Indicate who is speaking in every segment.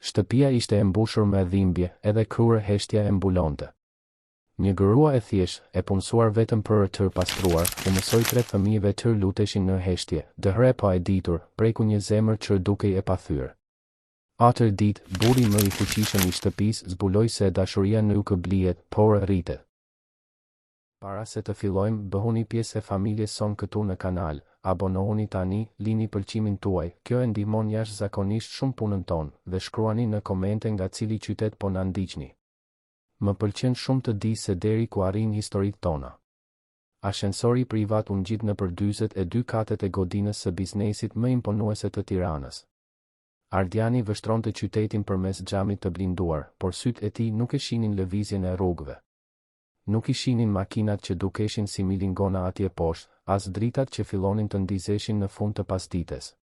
Speaker 1: Shtëpia ishte e mbushur me dhimbje, edhe krurë heshtja e mbulonte. Një grua e thjesht, e punësuar vetëm për të pastruar, u mësoi 3 fëmijëve të luteshin në heshtje, dëhre pa e ditur, preku një zemër që dukej e pathyrë. Atër ditë, burri më i fuqishëm i shtëpisë zbuloi se dashuria nuk blihet, por rritet. Para se të fillojmë, bëhuni pjesë e familjes son këtu në kanal, abonohuni tani, lini pëlqimin tuaj, kjo e ndihmon jashtëzakonisht shumë punën tonë, dhe shkruani në komente nga cili qytet po na ndiqni. Më pëlqen shumë të di se deri ku arrin historitë tona. Ashensori privat u ngjit nëpër 42 katet e godinës së biznesit më imponuese të Tiranës. Ardiani vështronte qytetin përmes xhamit të blinduar, por sytë e tij nuk e shihnin lëvizjen e rrugëve. Nuk i shihnin makinat që dukeshin si milingona atje poshtë, as dritat që fillonin të ndizeshin në fund të pasdites.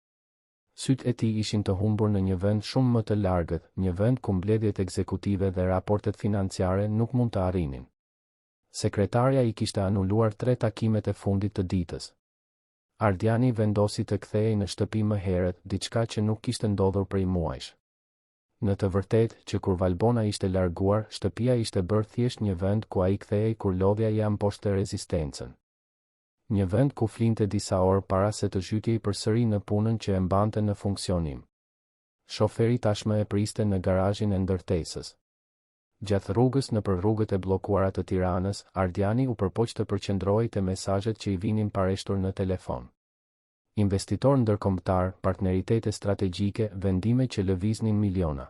Speaker 1: Sytë e tij ishin të humbur në një vend shumë më të largët, një vend ku mbledhjet ekzekutive dhe raportet financiare nuk mund të arrinin. Sekretarja i kishte anuluar 3 takimet e fundit të ditës. Ardiani vendosi të kthehej në shtëpi më herët, diçka që nuk kishte ndodhur prej muajsh. Në të vërtetë, që kur Valbona ishte larguar, shtëpia ishte bërë thjesht një vend ku ai kthehej kur lodhja jam poshtë rezistencën. Një vend ku flinte disa orë para se të zhytej përsëri në punën që e mbante në funksionim. Shoferi tashmë e priste në garazhin e ndërtesës. Gjatë rrugës nëpër rrugët e bllokuara të Tiranës, Ardiani u përpoq të përqendrohej te mesazhet që i vinin pareshtur në telefon. Investitor ndërkombëtar, partneritete strategjike, vendime që lëviznin miliona.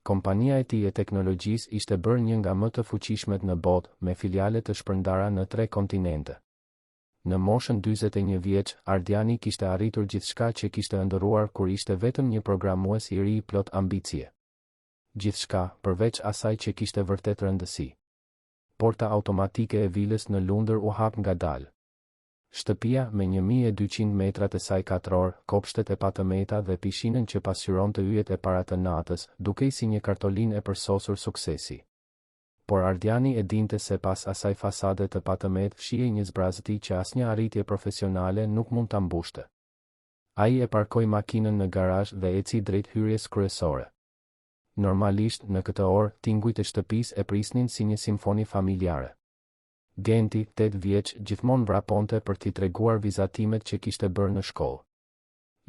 Speaker 1: Kompania e tij e teknologjisë ishte bërë një nga më të fuqishmet në botë, me filiale të shpërndara në 3 kontinente. Në moshën 41 vjeç, Ardiani kishte arritur gjithçka që kishte ëndërruar kur ishte vetëm një programues i ri plot ambicie. Gjithçka, përveç asaj që kishte vërtet rëndësi. Porta automatike e vilës në Lundër u hap ngadalë. Shtëpia, me 1200 metrat e saj katror, kopshtet e patëmeta dhe pishinën që pasqyronte yjet e para të natës, dukej si një kartolinë e përsosur suksesi. Por Ardiani e dinte se pas asaj fasade të patëmet shihej një zbrazëti që asnjë arritje profesionale nuk mund ta mbushte. Ai e parkoi makinën në garazh dhe eci drejt hyrjes kryesore. Normalisht, në këtë orë, tingujt e shtëpisë e prisnin si një simfoni familjare. Genti, 8 vjeç, gjithmonë vraponte për t'i treguar vizatimet që kishte bërë në shkollë.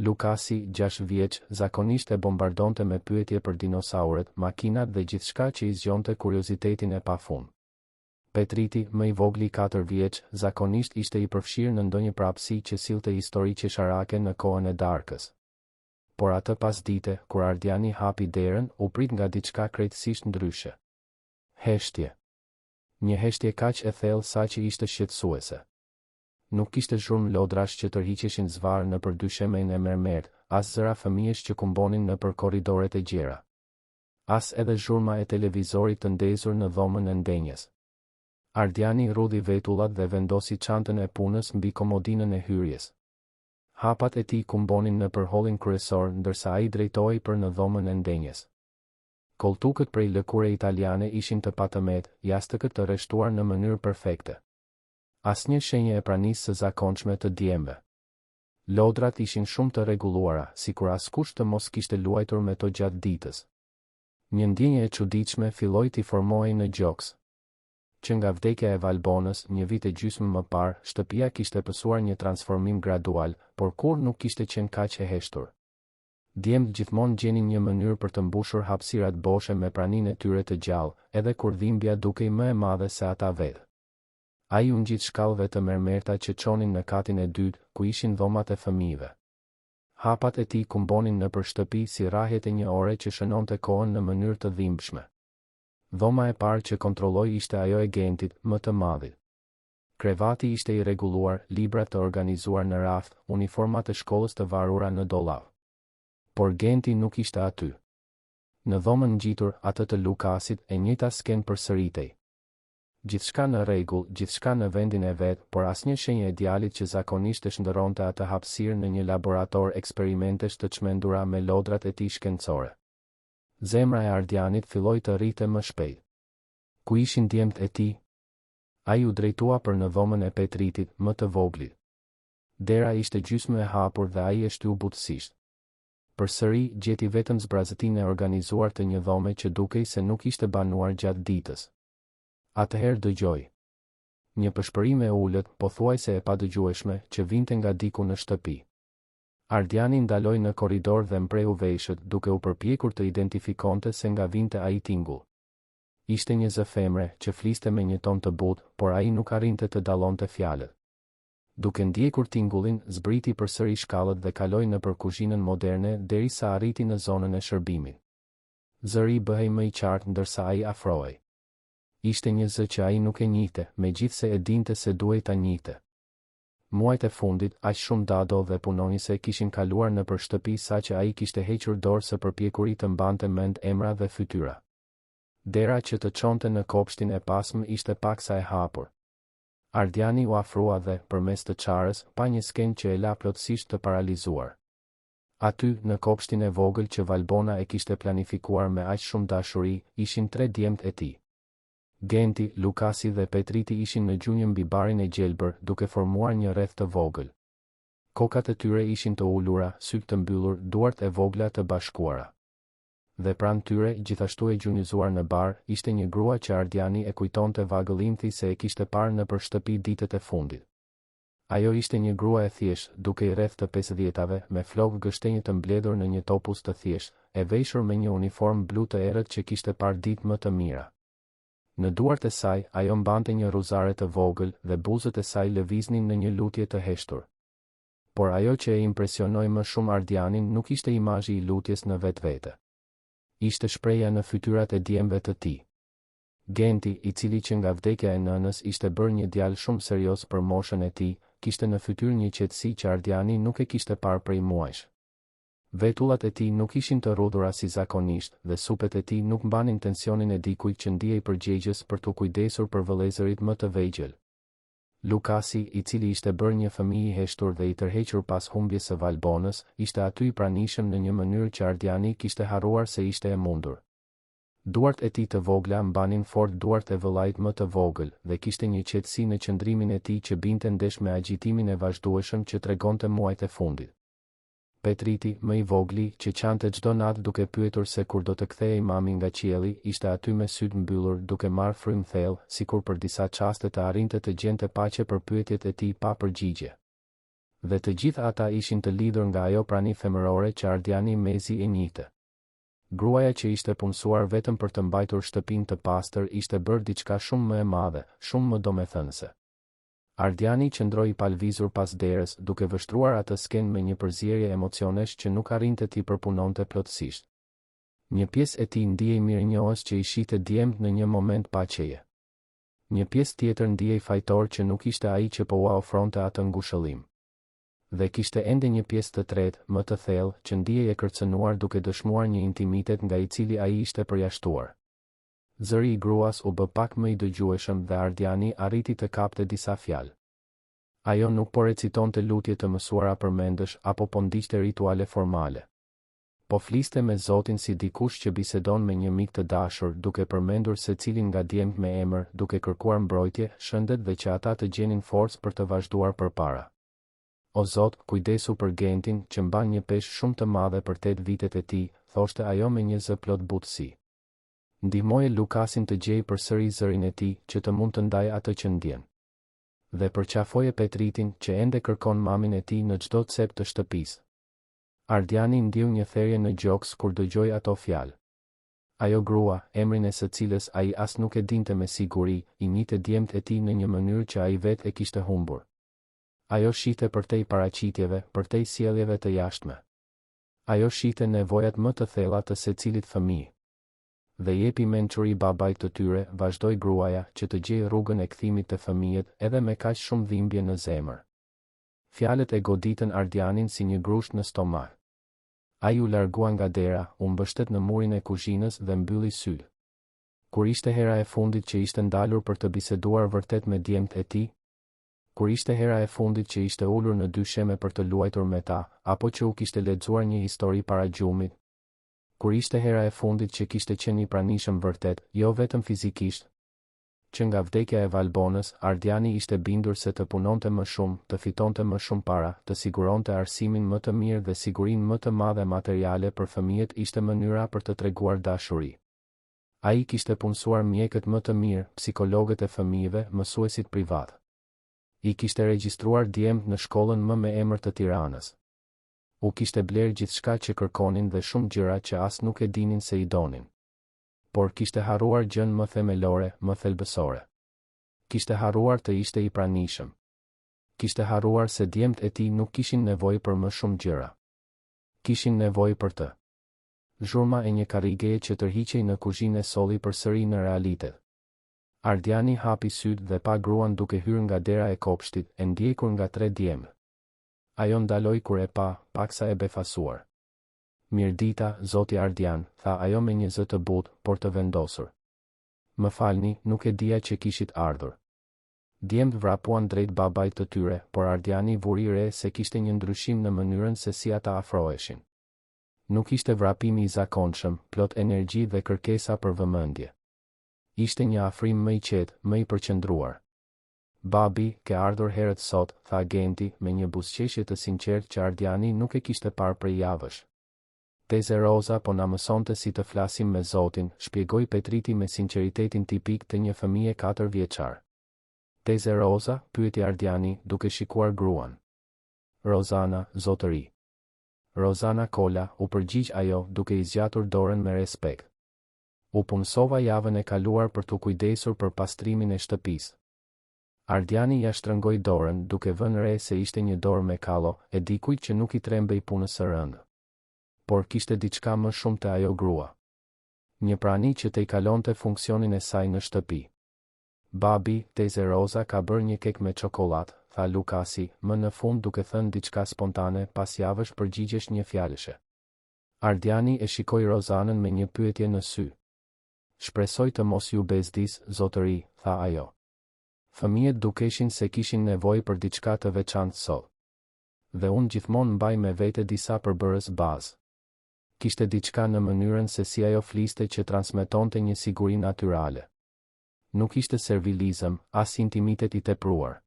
Speaker 1: Lukasi, 6 vjeç, zakonisht e bombardonte me pyetje për dinosaurët, makinat dhe gjithçka që i zgjonte kuriozitetin e pafund. Petriti, më i vogli 4 vjeç, zakonisht ishte i përfshirë në ndonjë prapësi që sillte histori qesharake në kohën e darkës. Por atë pasdite, kur Ardiani hapi derën, u prit nga diçka krejtësisht ndryshe. Heshtje. Një heshtje kaq e thellë sa që ishte shqetësuese. Nuk kishte zhurmë lodrash që tërhiqeshin zvarë nëpër dyshemen e mermert, as zëra fëmijësh që kumbonin nëpër korridoret e gjera. As edhe zhurma e televizorit të ndezur në dhomën e ndenjes. Ardiani rrudhi vetullat dhe vendosi çantën e punës mbi komodinën e hyrjes. Hapat e tij kumbonin nëpër hollin kryesor ndërsa ai drejtohej për në dhomën e ndenjes. Koltukët prej lëkure italiane ishin të patëmet, jastëkët të rreshtuar në mënyrë perfekte. Asnjë shenjë e pranisë së zakonshme të djemve. Lodrat ishin shumë të rregulluara, sikur askush të mos kishte luajtur me to gjatë ditës. Një ndjenjë e çuditshme filloi t'i formohej në gjoks. Që nga vdekja e Valbonës, një vit e gjysmë më parë, shtëpia kishte pësuar një transformim gradual, por kur nuk kishte qenë kaq e heshtur. Djemtë gjithmonë gjenin një mënyrë për të mbushur hapësirat boshe me praninë e tyre të gjallë, edhe kur dhimbja dukej më e madhe se ata vetë. Ai u ngjit shkallëve të mermerta që çonin në katin e dytë, ku ishin dhomat e fëmijëve. Hapat e tij kumbonin nëpër shtëpi si rrahjet e një ore që shënonte kohën në mënyrë të dhimbshme. Dhoma e parë që kontrolloi ishte ajo e Gentit, më të madhit. Krevati ishte i rregulluar, librat të organizuar në raft, uniformat e shkollës të varura në dollap. Por Genti nuk ishte aty. Në dhomën ngjitur, atë të Lukasit, e njëjta skenë përsëritej. Gjithçka në rregull, gjithçka në vendin e vet, por asnjë shenjë e djalit që zakonisht e shndërronte atë hapësirë në një laborator eksperimentesh të çmendura me lodrat e tij shkencore. Zemra e Ardianit filloi të rrite më shpejt. Ku ishin djemtë e tij? Ai u drejtua për në dhomën e Petritit, më të voglit. Dera ishte gjysmë e hapur dhe ai e shtyu butësisht. Përsëri gjeti vetëm zbrazëtinë e organizuar të një dhome që dukej se nuk ishte banuar gjatë ditës. Atëherë dëgjoj një përshpërim e ulët, pothuajse e padëgjueshme, që vinte nga diku në shtëpi. Ardiani ndaloi në korridor dhe mpreu veshët, duke u përpjekur të identifikonte se nga vinte ai tingull. Ishte një zë femre që fliste me një ton të butë, por ai nuk arrinte të dallonte fjalët. Duke ndjekur tingullin, zbriti përsëri shkallët dhe kaloi nëpër kuzhinën moderne derisa arriti në zonën e shërbimit. Zëri bëhej më i qartë ndërsa ai afrohej. Ishte një zë që ai nuk e njihte, megjithse e dinte se duhej ta njihte. Muajt e fundit, aq shumë dado dhe punonjëse kishin kaluar nëpër shtëpi saqë ai kishte hequr dorë së përpjekuri të mbante mend emra dhe fytyra. Dera që të çonte në kopshtin e pasëm ishte paksa e hapur. Ardiani u afrua dhe, përmes të çarës, pa një skenë që e la plotësisht të paralizuar. Aty, në kopshtin e vogël që Valbona e kishte planifikuar me aq shumë dashuri, ishin 3 djemt e tij. Genti, Lukasi dhe Petriti ishin në gjunjë mbi barin e gjelbër, duke formuar një rreth të vogël. Kokat e tyre ishin të ulura, sytë të mbyllur, duart e vogla të bashkuara. Dhe pranë tyre, gjithashtu e gjunjëzuar në bar, ishte një grua që Ardiani e kujtonte vagëllimthi se e kishte parë nëpër shtëpi ditët e fundit. Ajo ishte një grua e thjeshtë, duke i rreth të 50-tave, me flokë gështenjë të mbledhur në një topuz të thjeshtë, e veshur me një uniform blu të errët që kishte parë ditë më të mira. Në duart e saj, ajo mbante një ruzare të vogël dhe buzët e saj lëviznin në një lutje të heshtur. Por ajo që e impresionoi më shumë Ardianin nuk ishte imazhi i lutjes në vetvete. Ishte shpreha në fytyrat e djemve të tij. Genti, i cili që nga vdekja e nënës ishte bërë një djalë shumë serioz për moshën e tij, kishte në fytyrë një qetësi që Ardiani nuk e kishte parë prej muajsh. Vetullat e tij nuk ishin të rrudhura si zakonisht dhe supet e tij nuk mbanin tensionin e dikujt që ndihej përgjegjës për të kujdesur për vëllezërit më të vegjël. Lukasi, i cili ishte bërë një fëmijë i heshtur dhe i tërhequr pas humbjes së Valbonës, ishte aty i pranishëm në një mënyrë që Ardiani kishte harruar se ishte e mundur. Duart e tij të vogla mbanin fort duart e vëllait më të vogël dhe kishte një qetësi në qëndrimin e tij që binte ndesh me agjitimin e vazhdueshëm që tregonte muajt e fundit. Petriti, më i vogli, që qante çdo natë duke pyetur se kur do të kthehej mami nga qielli, ishte aty me sytë mbyllur duke marrë frym thellë, sikur për disa çaste të arrinte të gjente paqe për pyetjet e tij pa përgjigje. Dhe të gjithë ata ishin të lidhur nga ajo prani femërore që Ardiani mezi e njihte. Gruaja që ishte punësuar vetëm për të mbajtur shtëpinë të pastër ishte bërë diçka shumë më e madhe, shumë më domethënëse. Ardiani qëndroi i palvizur pas derës, duke vështruar atë skenë me një përzierje emocionesh që nuk arrinte t'i përpunonte plotësisht. Një pjesë e tij ndihej mirënjohës që i shihte djemt në një moment pa qeje. Një pjesë tjetër ndihej fajtor që nuk ishte ai që po ua ofronte atë ngushëllim. Dhe kishte ende një pjesë të tretë, më të thellë, që ndihej e kërcënuar duke dëshmuar një intimitet nga i cili ai ishte përjashtuar. Zëri i gruas u bë pak më i dëgjueshëm dhe Ardiani arriti të kapte disa fjalë. Ajo nuk po recitonte lutje të mësuara përmendësh apo po ndiqte rituale formale. Po fliste me Zotin si dikush që bisedon me një mik të dashur, duke përmendur secilin nga djemt me emër, duke kërkuar mbrojtje, shëndet dhe që ata të gjenin forcë për të vazhduar përpara. O Zot, kujdesu për Gentin, që mban një peshë shumë të madhe për 8 vitet e tij, thoshte ajo me një zë plot butësi. Ndihmoje Lukasin të gjejë përsëri zërin e tij, që të mund të ndajë atë që ndjen. Dhe përqafoje Petritin, që ende kërkon mamin e tij në çdo cep të shtëpisë. Ardiani ndiu një therje në gjoks kur dëgjoi ato fjalë. Ajo grua, emrin e së cilës ai as nuk e dinte me siguri, i njihte djemt e tij në një mënyrë që ai vetë e kishte humbur. Ajo shihte përtej paraqitjeve, përtej sjelljeve të jashtme. Ajo shihte nevojat më të thella të secilit fëmijë. Dhe jepi mençuri babait të tyre, vazhdoi gruaja, që të gjejë rrugën e kthimit të fëmijët, edhe me kaq shumë dhimbje në zemër. Fjalët e goditën Ardianin si një grusht në stomak. Ai u largua nga dera, u mbështet në murin e kuzhinës dhe mbylli sytë. Kur ishte hera e fundit që ishte ndalur për të biseduar vërtet me djemt e tij? Kur ishte hera e fundit që ishte ulur në dysheme për të luajtur me ta, apo që u kishte lexuar një histori para gjumit? Kur ishte hera e fundit që kishte qenë i pranishëm vërtet, jo vetëm fizikisht? që nga vdekja e Valbonës, Ardiani ishte bindur se të punonte më shumë, të fitonte më shumë para, të siguronte arsimin më të mirë dhe sigurinë më të madhe materiale për fëmijët ishte mënyra për të treguar dashuri. Ai kishte punësuar mjekët më të mirë, psikologët e fëmijëve, mësuesit privat. I kishte regjistruar djemt në shkollën më me emër të Tiranës. U kishte bler gjithçka që kërkonin dhe shumë gjëra që as nuk e dinin se i donin. Por kishte harruar gjën më themelore, më thelbësore. Kishte harruar të ishte i pranishëm. Kishte harruar se djemt e tij nuk kishin nevojë për më shumë gjëra. Kishin nevojë për të. Zhurma e një karrigeje që tërhiqej në kuzhinë e solli përsëri në realitet. Ardiani hapi syt dhe pa gruan duke hyrë nga dera e kopshtit, e ndjekur nga 3 djemë. Ajo ndaloi kur e pa, paksa e befasuar. Mirdita, zoti Ardian, tha ajo me një zë të butë, por të vendosur. Më falni, nuk e dija që kishit ardhur. Djemt vrapuan drejt babait të tyre, por Ardiani vuri re se kishte një ndryshim në mënyrën se si ata afroheshin. Nuk ishte vrapimi i zakonshëm, plot energji dhe kërkesa për vëmendje. Ishte një afrim më i qetë, më i përqendruar. Babi, ke ardhur herët sot, tha agenti, me një buzëqeshje të sinqertë që Ardiani nuk e kishte parë prej javësh. Teze Roza po na mësonte si të flasim me Zotin, shpjegoi Petriti me sinqeritetin tipik të një fëmije 4 vjeçar. Teze Roza, pyeti Ardiani, duke shikuar gruan. Rozana, zotëri. Rozana Kola, u përgjigj ajo, duke i zgjatur dorën me respekt. U punësova javën e kaluar për të kujdesur për pastrimin e shtëpisë. Ardiani ja shtrëngoi dorën, duke vënë re se ishte një dorë me kallo, e dikujt që nuk i trembej punës së rëndë. Por kishte diçka më shumë te ajo grua. Një prani që te i kalonte funksionin e saj në shtëpi. Babi, teze Roza ka bërë një kek me çokoladë, tha Lukasi, më në fund duke thënë diçka spontane, pas javësh përgjigjesh një fjalëshe. Ardiani e shikoi Rozanën me një pyetje në sy. Shpresoj të mos ju bezdis, zotëri, tha ajo. Fëmijët dukeshin se kishin nevojë për diçka të veçantë sot. Dhe unë gjithmonë mbaj me vete disa përbërës bazë. Kishte diçka në mënyrën se si ajo fliste që transmetonte një siguri natyrale. Nuk ishte servilizëm, as intimitet i tepruar.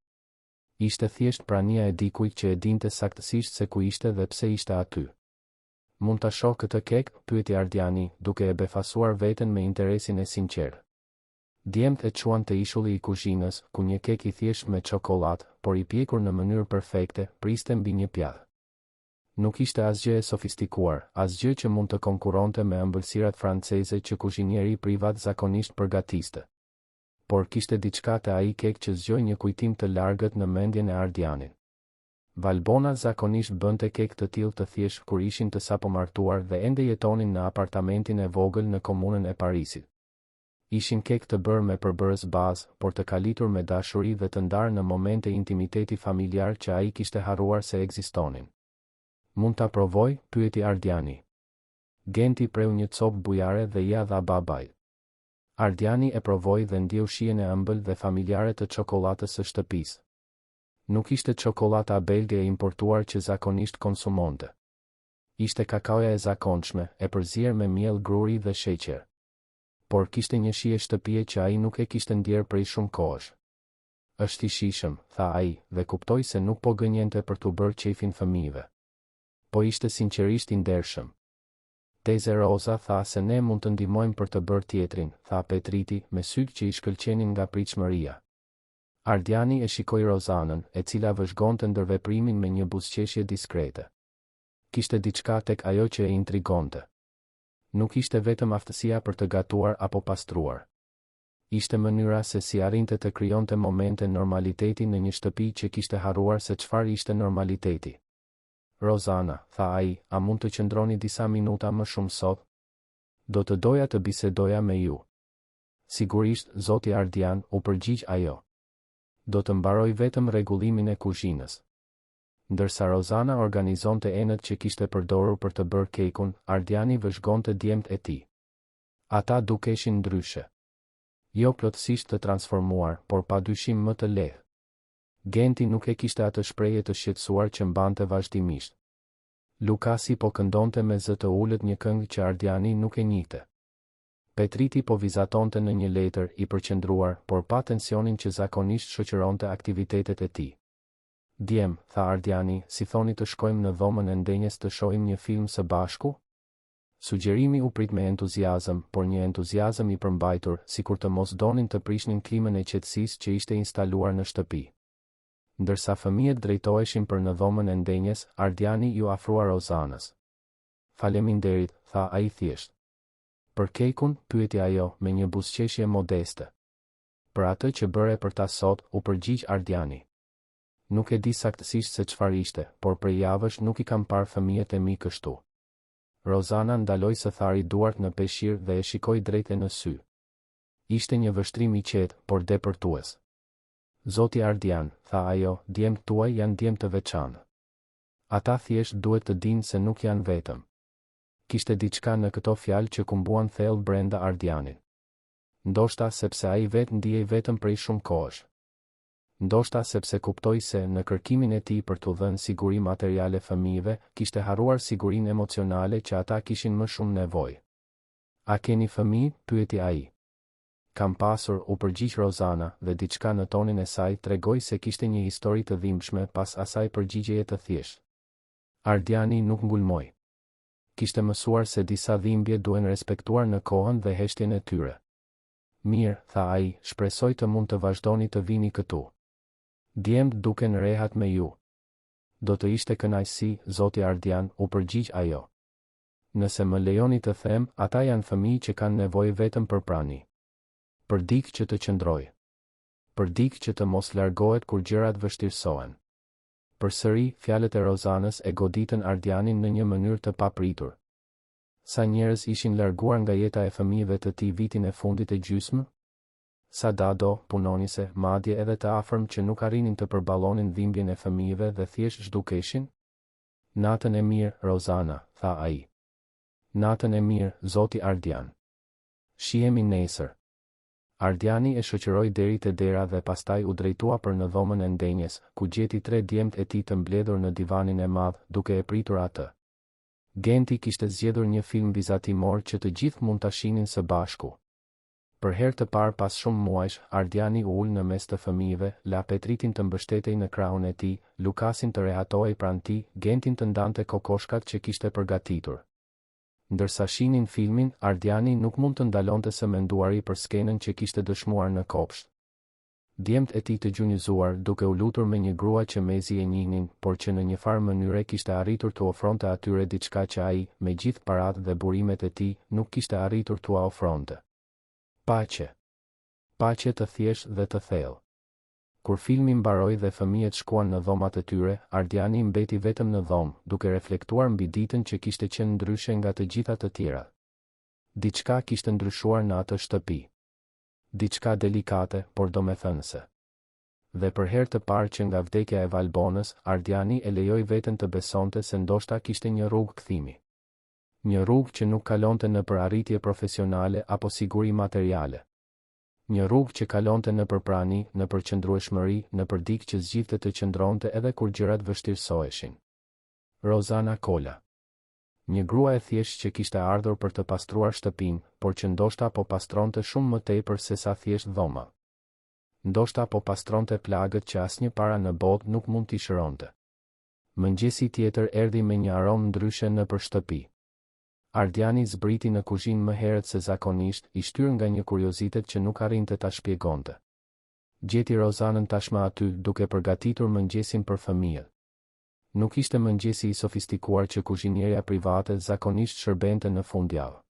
Speaker 1: Ishte thjesht prania e dikujt që e dinte saktësisht se ku ishte dhe pse ishte aty. Mund ta shoh këtë kek, pyeti Ardiani, duke e befasuar veten me interesin e sinqertë. Djemt e quan të ishulli i kuzhinës, ku një kek i thjesht me çokoladë, por i pjekur në mënyrë perfekte, priste mbi një pjatë. Nuk ishte asgjë e sofistikuar, asgjë që mund të konkuronte me ëmbëlsirat franceze që kuzhinieri privat zakonisht përgatiste. Por kishte diçka te ai kek që zgjoi një kujtim të largët në mendjen e Ardianit. Valbona zakonisht bënte kek të tillë të thjesht kur ishin të sapomartuar dhe ende jetonin në apartamentin e vogël në komunën e Parisit. Ishin kek të bërë me përbërës bazë, por të kalitur me dashuri dhe të ndarë në momente intimiteti familjar që ai kishte harruar se ekzistonin. Mund ta provoj, pyeti Ardiani. Genti preu një copë bujare dhe ia dha babait. Ardiani e provoi dhe ndjeu shijen e ëmbël dhe familjare të çokoladës së shtëpisë. Nuk ishte çokolata belge e importuar që zakonisht konsumonte. Ishte kakaoja e zakonshme, e përzier me miell gruri dhe sheqer. Por kishte një shije shtëpie që ai nuk e kishte ndjer prej shumë kohësh. Është i shijshëm, tha ai, dhe kuptoi se nuk po gënjente për t'u bërë qefin fëmijëve. Po ishte sinqerisht i ndershëm. Teze Roza tha se ne mund të ndihmojmë për të bërë tjetrin, tha Petriti, me sytë që i shkëlqenin nga pritshmëria. Ardiani e shikoi Rozanën, e cila vëzhgonte ndërveprimin me një buzëqeshje diskrete. Kishte diçka tek ajo që e intrigonte. Nuk ishte vetëm aftësia për të gatuar apo pastruar. Ishte mënyra se si arrinte të krijonte momente normaliteti në një shtëpi që kishte harruar se çfarë ishte normaliteti. Rozana, tha ai, a mund të qëndroni disa minuta më shumë sot? Do të doja të bisedoja me ju. Sigurisht, zoti Ardian, u përgjigj ajo. Do të mbaroj vetëm rregullimin e kuzhinës. Ndërsa Rozana organizonte enët që kishte përdorur për të bërë kekun, Ardiani vëzhgonte djemt e tij. Ata dukeshin ndryshe. Jo plotësisht të transformuar, por padyshim më të lehtë. Genti nuk e kishte atë shprehje të shqetësuar që mbante vazhdimisht. Lukasi po këndonte me zë të ulët një këngë që Ardiani nuk e njihte. Petriti po vizatonte në një letër i përqendruar, por pa tensionin që zakonisht shoqëronte aktivitetet e tij. Djem, tha Ardiani, si thoni të shkojmë në dhomën e ndenjes të shohim një film së bashku? Sugjerimi u prit me entuziazëm, por një entuziazëm i përmbajtur, sikur të mos donin të prishnin klimën e qetësisë që ishte instaluar në shtëpi. Ndërsa fëmijët drejtoheshin për në dhomën e ndenjes, Ardiani ju afrua Rozanës. Faleminderit, tha ai thjesht. Për kekun, pyeti ajo, me një buzëqeshje modeste. Për atë që bëre për ta sot, u përgjigj Ardiani. Nuk e di saktësisht se çfarë ishte, por për javësh nuk I kam parë fëmijët e mi kështu. Rozana ndaloi së thari duart në peshqir dhe e shikoi drejt në sy. Ishte një vështrim I qetë, por depërtues. Zoti Ardian, tha ajo, djemt tuaj janë djemt të veçantë. Ata thjesht duhet të dinë se nuk janë vetëm. Kishte diçka në këto fjalë që kumbuan thellë brenda Ardianit. Ndoshta sepse ai vetë ndihej vetëm prej shumë kohësh. Ndoshta sepse kuptoi se në kërkimin e tij për t'u dhënë siguri materiale fëmijëve, kishte harruar sigurinë emocionale që ata kishin më shumë nevojë. A keni fëmijë? Pyeti ai. Kam pasur, u përgjigj Rozana, dhe diçka në tonin e saj tregoi se kishte një histori të dhimbshme pas asaj përgjigjeje të thjeshtë. Ardiani nuk ngulmoi. Kishte mësuar se disa dhimbje duhen respektuar në kohën dhe heshtjen e tyre. Mirë, tha ai, shpresoj të mund të vazhdoni të vini këtu. Djemt duken rehat me ju. Do të ishte kënaqësi, zoti Ardian, u përgjigj ajo. Nëse më lejoni të them, ata janë fëmijë që kanë nevojë vetëm për prani. Për dikë që të qëndroj. Për dikë që të mos largohet kur gjërat vështirësohen. Përsëri, fjalët e Rozanës e goditën Ardianin në një mënyrë të papritur. Sa njerëz ishin larguar nga jeta e fëmijëve të tij vitin e fundit e gjysmë? Sa dado, punonise, madje edhe të afërm që nuk arrinin të përballonin dhimbjen e fëmijëve dhe thjesht zhdukeshin? Natën e mirë, Rozana, tha ai. Natën e mirë, zoti Ardian. Shihemi nesër. Ardiani e shoqëroi deri te dera dhe pastaj u drejtua për në dhomën e ndenjes, ku gjeti 3 djemt e tij të mbledhur në divanin e madh, duke e pritur atë. Genti kishte zgjedhur një film vizatimor që të gjithë mund ta shihnin së bashku. Për herë të parë pas shumë muajsh, Ardiani u ul në mes të fëmijëve, la Petritin të mbështetej në krahun e tij, Lukasin të rehatohej pranë tij, Gentin të ndante kokoshkat që kishte përgatitur. Ndërsa shihnin filmin, Ardiani nuk mund të ndalonte së menduari për skenën që kishte dëshmuar në kopsht. Djemt e tij të gjunjëzuar, duke u lutur me një grua që mezi e njihnin, por që në një farë mënyre kishte arritur të ofronte atyre diçka që ai, me gjithë paratë dhe burimet e tij, nuk kishte arritur t'u ofronte. Paqe. Paqe të thjeshtë dhe të thellë. Kur filmi mbaroi dhe fëmijët shkuan në dhomat e tyre, Ardiani mbeti vetëm në dhomë, duke reflektuar mbi ditën që kishte qenë ndryshe nga të gjitha të tjerat. Diçka kishte ndryshuar në atë shtëpi. Diçka delikate, por domethënëse. Dhe për herë të parë që nga vdekja e Valbonës, Ardiani e lejoi veten të besonte se ndoshta kishte një rrugë kthimi. Një rrugë që nuk kalonte në për arritje profesionale apo siguri materiale. Një rrugë që kalonte në përprani, në përqëndrueshmëri, në përdikë që zgjidhte të qëndronte edhe kur gjërat vështirësoheshin. Rozana Kola. Një grua e thjesht që kishte ardhur për të pastruar shtëpinë, por që ndoshta po pastronte shumë më tepër se sa thjesht dhoma. Ndoshta po pastronte plagët që asnjë para në botë nuk mund t'i shëronte. Mëngjesi tjetër erdhi me një aromë ndryshe nëpër shtëpi. Ardiani zbriti në kuzhinë më herët se zakonisht, I shtyr nga një kuriozitet që nuk arrinte ta shpjegonte. Gjeti Rozanën tashmë aty, duke përgatitur mëngjesin për fëmijët. Nuk ishte mëngjesi I sofistikuar që kuzhinierja private zakonisht shërbente në fundjavë.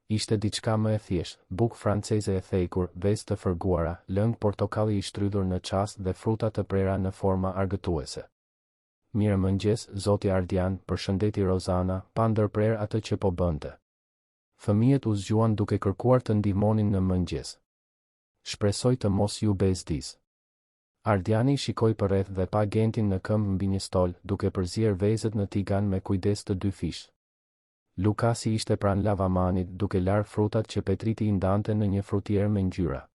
Speaker 1: Ishte diçka më e thjeshtë, bukë franceze e thekur, vezë të fërguara, lëng portokalli I shtrydhur në çast dhe fruta të prera në forma argëtuese. Mirë mëngjes, zoti Ardian, përshëndeti Rozana, pa ndërprer atë që po bënte. Fëmijët u zgjuan duke kërkuar të ndihmonin në mëngjes. Shpresoj të mos ju bezdis. Ardiani shikoi përreth dhe pa Gentin në këmbë mbi një stol, duke përzier vezët në tigan me kujdes të 2 fish. Lukasi ishte pranë lavamanit, duke larë frutat që Petriti I ndante në një frutier me ngjyra.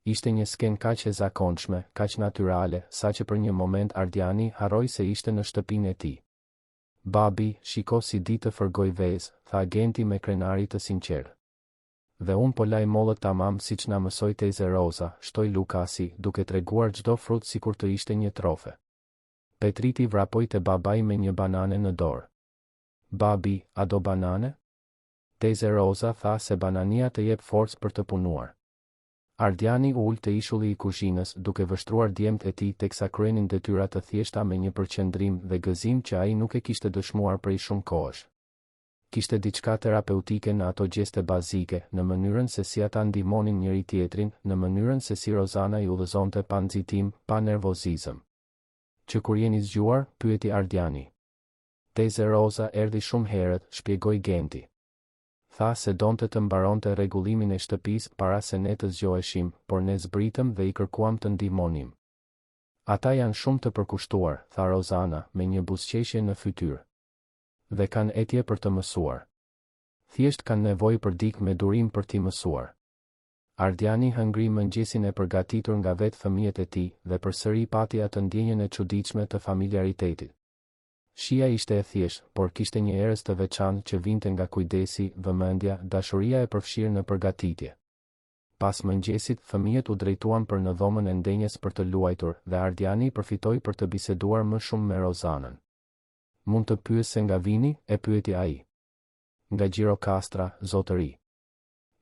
Speaker 1: Ishte një skenë kaq e zakonshme, kaq natyrale, saqë për një moment Ardiani harroi se ishte në shtëpinë e tij. Babi, shiko si di të fërgoj vezë, tha Genti me krenari të sinqertë. Dhe unë po laj mollët tamam siç na mësoi teze Roza, shtoi Lukasi, duke treguar çdo frut sikur të ishte një trofe. Petriti vrapoi te babai me një banane në dorë. Babi, a do banane? Teze Roza tha se banania të jep forcë për të punuar. Ardiani u ul te ishulli i kuzhinës duke vështruar djemt e tij teksa kryenin detyra të thjeshta me një përqendrim dhe gëzim që ai nuk e kishte dëshmuar prej shumë kohësh. Kishte diçka terapeutike në ato gjeste bazike, në mënyrën se si ata ndihmonin njëri tjetrin, në mënyrën se si Rozana i udhëzonte pa nxitim, pa nervozizëm. Që kur jeni zgjuar, pyeti Ardiani. Teze Roza erdhi shumë herët, shpjegoi Genti. Tha se donte të mbaronte rregullimin e shtëpisë para se ne të zgjoheshim, por ne zbritëm dhe i kërkuam të ndihmonim. Ata janë shumë të përkushtuar, tha Rozana, me një buzëqeshje në fytyrë. Dhe kanë etje për të mësuar. Thjesht kanë nevojë për dikë me durim për t'i mësuar. Ardiani hëngri mëngjesin e përgatitur nga vetë fëmijët e tij dhe përsëri pati atë ndjenjën e çuditshme të familjaritetit. Shija ishte e thjeshtë, por kishte një erës të veçantë që vinte nga kujdesi, vëmendja, dashuria e përfshirë në përgatitje. Pas mëngjesit, fëmijët u drejtuan për në dhomën e ndenjes për të luajtur dhe Ardiani përfitoi për të biseduar më shumë me Rozanën. Mund të pyes se nga vini, e pyeti ai. Nga Gjirokastra, zotëri.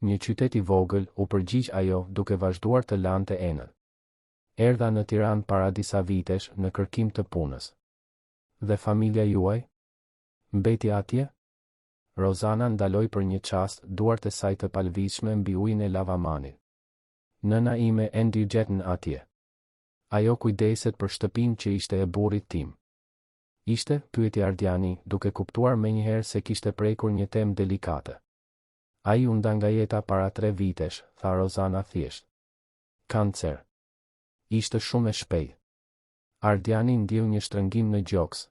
Speaker 1: Një qytet i vogël, u përgjigj ajo, duke vazhduar të lante enën. Erdha në Tiranë para disa vitesh në kërkim të punës. Dhe familja juaj? Mbeti atje? Rozana ndaloi për një çast, duart e saj të palvizshme mbi ujin e lavamanit. Nëna ime e ndigjetën atje. Ajo kujdeset për shtëpinë që ishte e burrit tim. Ishte, pyeti Ardiani, duke kuptuar menjëherë se kishte prekur një temë delikate. Ai u nda nga jeta para 3 vitesh, tha Rozana thjesht. Kancer. Ishte shumë e shpejtë. Ardiani ndjeu një shtrëngim në gjoks.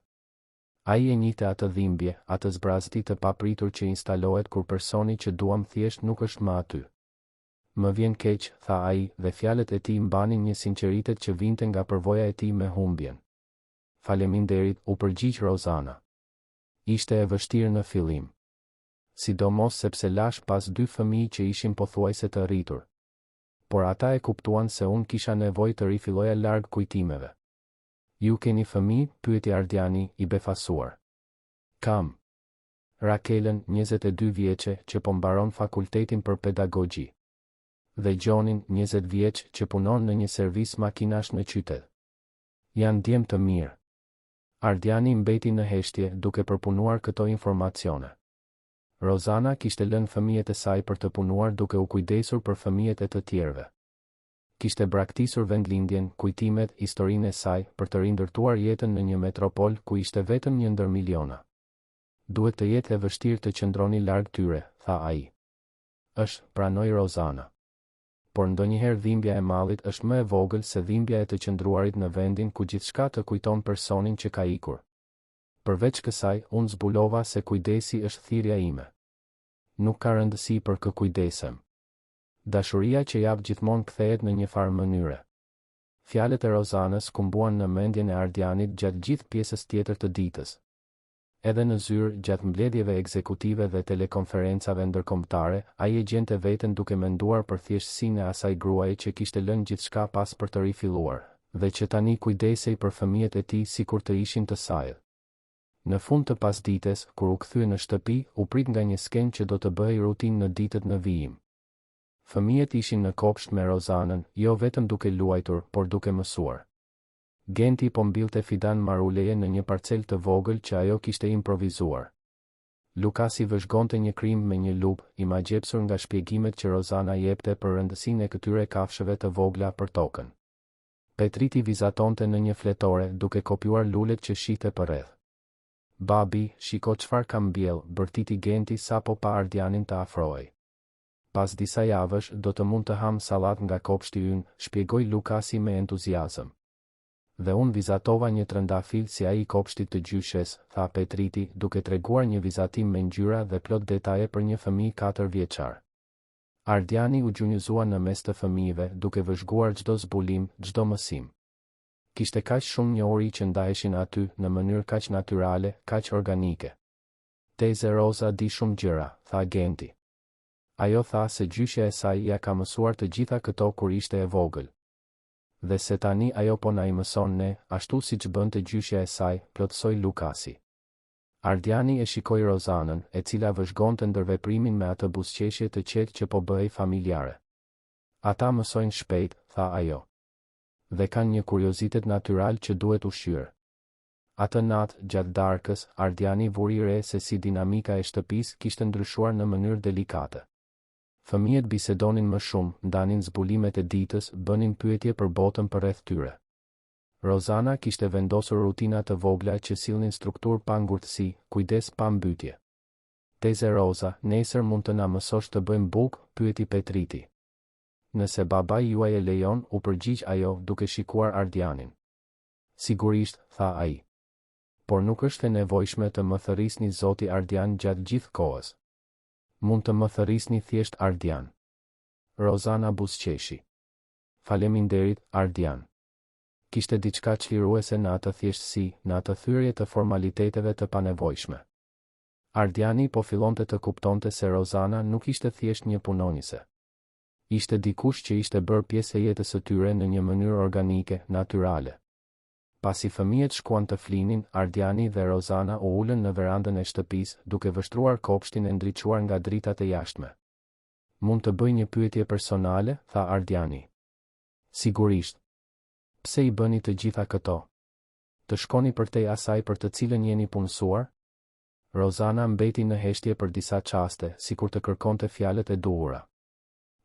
Speaker 1: Ai e njihte atë dhimbje, atë zbrazti të papritur që instalohet kur personi që duam thjesht nuk është më aty. Më vjen keq, tha ai, dhe fjalët e tij mbanin një sinqeritet që vinte nga përvoja e tij me humbjen. Faleminderit, u përgjigj Rozana. Ishte e vështirë në fillim. Sidomos sepse lash pas 2 fëmijë që ishin pothuajse të rritur. Por ata e kuptuan se unë kisha nevojë të rifilloja larg kujtimeve. Ju keni fëmijë? Pyeti Ardiani, i befasuar. Kam. Rakelën, 22 vjeçe, që po mbaron fakultetin për pedagogji. Dhe Gjonin, 20 vjeç, që punon në një servis makinash në qytet. Janë djemë të mirë. Ardiani mbeti në heshtje duke përpunuar këto informacione. Rozana kishte lënë fëmijët e saj për të punuar duke u kujdesur për fëmijët e të tjerëve. Kishte braktisur vendlindjen, kujtimet, historinë e saj për të rindërtuar jetën në një metropol ku ishte vetëm 1 ndër miliona. Duhet të jetë e vështirë të qëndroni larg tyre, tha ai. Është, pranoi Rozana. Por ndonjëherë dhimbja e mallit është më e vogël se dhimbja e të qëndruarit në vendin ku gjithçka të kujton personin që ka ikur. Përveç kësaj, unë zbulova se kujdesi është thirrja ime. Nuk ka rëndësi për kë kujdesem. Dashuria që jap gjithmonë kthehet në një farë mënyre. Fjalët e Rozanës kumbuan në mendjen e Ardianit gjatë gjithë pjesës tjetër të ditës. Edhe në zyrë, gjatë mbledhjeve ekzekutive dhe telekonferencave ndërkombëtare, ai e gjente veten duke menduar për thjeshtësinë e asaj gruaje që kishte lënë gjithçka pas për të rifilluar, dhe që tani kujdesej për fëmijët e tij sikur të ishin të saj. Në fund të pasdites, kur u kthye në shtëpi, u prit nga një skenë që do të bëhej rutinë në ditët në vijim. Fëmijët ishin në kopsht me Rozanën, jo vetëm duke luajtur, por duke mësuar. Genti po mbillte fidan maruleje në një parcel të vogël që ajo kishte improvizuar. Lukasi vëzhgonte një krim me një lupë, i magjepsur nga shpjegimet që Rozana jepte për rëndësinë e këtyre kafshëve të vogla për tokën. Petriti vizatonte në një fletore duke kopjuar lulet që shihte përreth. Babi, shiko çfarë kam mbjell, bërtiti Genti sapo pa Ardianin të afrohej. Pas disa javësh do të mund të ham sallat nga kopshti ynë, shpjegoi Lukasi me entuziazëm. Dhe unë vizatova një trëndafil si ai i kopshtit të gjyshes, tha Petriti, duke treguar një vizatim me ngjyra dhe plot detaje për një fëmijë 4 vjeçar. Ardiani u gjunjëzua në mes të fëmijëve, duke vëzhguar çdo zbulim, çdo mësim. Kishte kaq shumë njohuri që ndaheshin aty në mënyrë kaq natyrale, kaq organike. Teze Roza di shumë gjëra, tha Genti. Ajo tha se gjyshja e saj ja ka mësuar të gjitha këto kur ishte e vogël. Dhe se tani ajo po na i mëson ne, ashtu si që bënte gjyshja e saj, plotësoi Lukasi. Ardiani e shikoi Rozanën, e cila vëzhgonte ndërveprimin me atë buzëqeshje të qetë që po bëhej familjare. Ata mësojnë shpejt, tha ajo. Dhe kanë një kuriozitet natyral që duhet ushqyer. Atë natë, gjatë darkës, Ardiani vuri re se si dinamika e shtëpisë kishte ndryshuar në mënyrë delikate. Fëmijët bisedonin më shumë, ndanin zbulimet e ditës, bënin pyetje për botën përreth tyre. Rozana kishte vendosur rutina të vogla që sillnin strukturë pa ngurtësi, kujdes pa mbytje. Teze Roza, nesër mund të na mësosh të bëjmë bukë, pyeti Petriti. Nëse babai juaj e lejon, u përgjigj ajo duke shikuar Ardianin. Sigurisht, tha ai. Por nuk është e nevojshme të më thërrisni zoti Ardian gjatë gjithë kohës. Mund të më thërrisni thjesht Ardian. Rozana buzëqeshi. Faleminderit, Ardian. Kishte diçka çliruese në atë thjeshtësi, në atë thyrje të formaliteteve të panevojshme. Ardiani po fillonte të kuptonte se Rozana nuk ishte thjesht një punonjëse. Ishte dikush që ishte bërë pjesë e jetës së tyre në një mënyrë organike, natyrale. Pasi fëmijët shkuan të flinin, Ardiani dhe Rozana u ulën në verandën e shtëpisë, duke vështruar kopshtin e ndriçuar nga dritat e jashtme. Mund të bëj një pyetje personale, tha Ardiani. Sigurisht. Pse i bëni të gjitha këto? Të shkoni përtej asaj për të cilën jeni punësuar? Rozana mbeti në heshtje për disa çaste, sikur të kërkonte fjalët e duhura.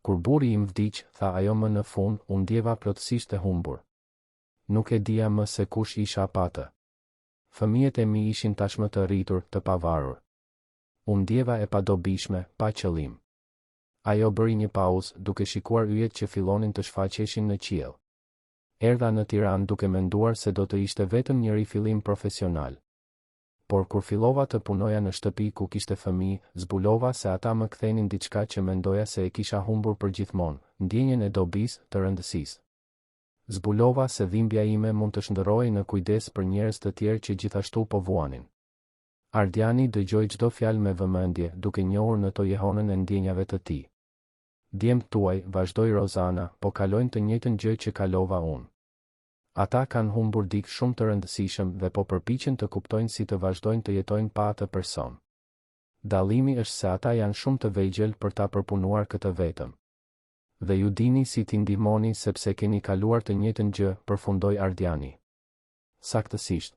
Speaker 1: Kur burri im vdiq, tha ajo më në fund, u ndjeva plotësisht e humbur. Nuk e dija më se kush isha patë. Fëmijët e mi ishin tashmë të rritur, të pavarur. U ndjeva e padobishme, pa qëllim. Ajo bëri një pauzë, duke shikuar yjet që fillonin të shfaqeshin në qiell. Erdha në Tiranë duke menduar se do të ishte vetëm një rifillim profesional. Por kur fillova të punoja në shtëpi ku kishte fëmijë, zbulova se ata më kthenin diçka që mendoja se e kisha humbur përgjithmonë, ndjenjen e dobisë, të rëndësisë. Zbulova se dhimbja ime mund të shndërrohej në kujdes për njerëz të tjerë që gjithashtu po vuanin. Ardiani dëgjoi çdo fjalë me vëmendje, duke njohur në to jehonën e ndjenjave të tij. Djemt tuaj, vazhdoi Rozana, po kalojnë të njëjtën gjë që kalova unë. Ata kanë humbur dikë shumë të rëndësishëm dhe po përpiqen të kuptojnë si të vazhdojnë të jetojnë pa atë person. Dallimi është se ata janë shumë të vegjël për ta përpunuar këtë vetëm. Dhe ju dini si t'i ndihmoni sepse keni kaluar të njëjtën gjë, përfundoi Ardiani. Saktësisht.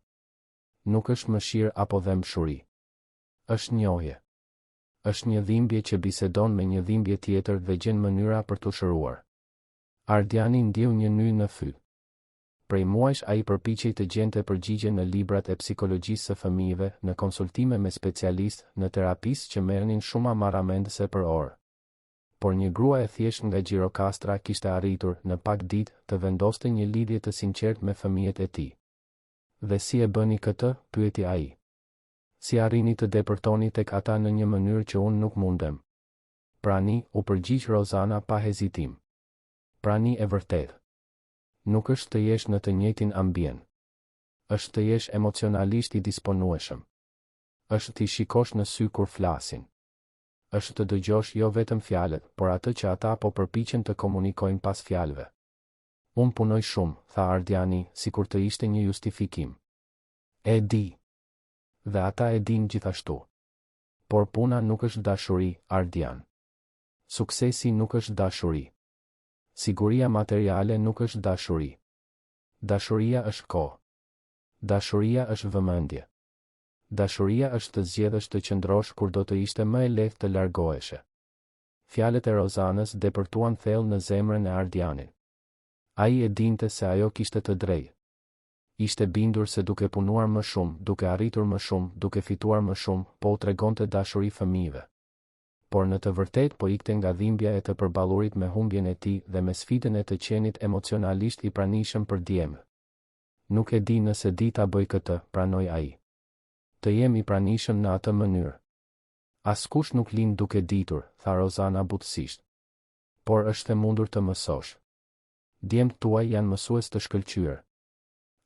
Speaker 1: Nuk është mëshirë apo dëmshuri. Është njohje. Është një dhimbje që bisedon me një dhimbje tjetër dhe gjen mënyra për t'u shëruar. Ardiani ndjeu një ny në fy. Prej muajsh ai përpiqej të gjente përgjigje në librat e psikologjisë së fëmijëve, në konsultime me specialistë, në terapistë që merrnin shumë marramendëse për orë. Por një grua e thjesht nga Gjirokastra kishte arritur, në pak ditë, të vendoste një lidhje të sinqertë me fëmijët e tij. Dhe si e bëni këtë? Pyeti ai. Si arrini të depërtoni tek ata në një mënyrë që unë nuk mundem? Prani, u përgjigj Rozana pa hezitim. Prani e vërtetë. Nuk është të jesh në të njëjtin ambient. Është të jesh emocionalisht i disponueshëm. Është t'i shikosh në sy kur flasin. Është të dëgjosh jo vetëm fjalët, por atë që ata po përpiqen të komunikojnë pas fjalëve. Unë punoj shumë, tha Ardiani, sikur të ishte një justifikim. E di. Dhe ata e din gjithashtu. Por puna nuk është dashuri, Ardian. Suksesi nuk është dashuri. Siguria materiale nuk është dashuri. Dashuria është kohë. Dashuria është vëmendje. Dashuria është të zgjedhësh të qëndrosh kur do të ishte më e lehtë të largoheshe. Fjalët e Rozanës depërtuan thellë në zemrën e Ardianit. Ai e dinte se ajo kishte të drejtë. Ishte bindur se duke punuar më shumë, duke arritur më shumë, duke fituar më shumë, po u tregonte dashuri fëmijëve. Por në të vërtetë po ikte nga dhimbja e të përballurit me humbjen e tij dhe me sfidën e të qenit emocionalisht i pranishëm për djemë. Nuk e di nëse di ta bëj këtë, pranoi ai. Të jem i pranishëm në atë mënyrë. Askush nuk lind duke ditur, tha Rozana butësisht. Por është e mundur të mësosh. Djemt tuaj janë mësues të shkëlqyer.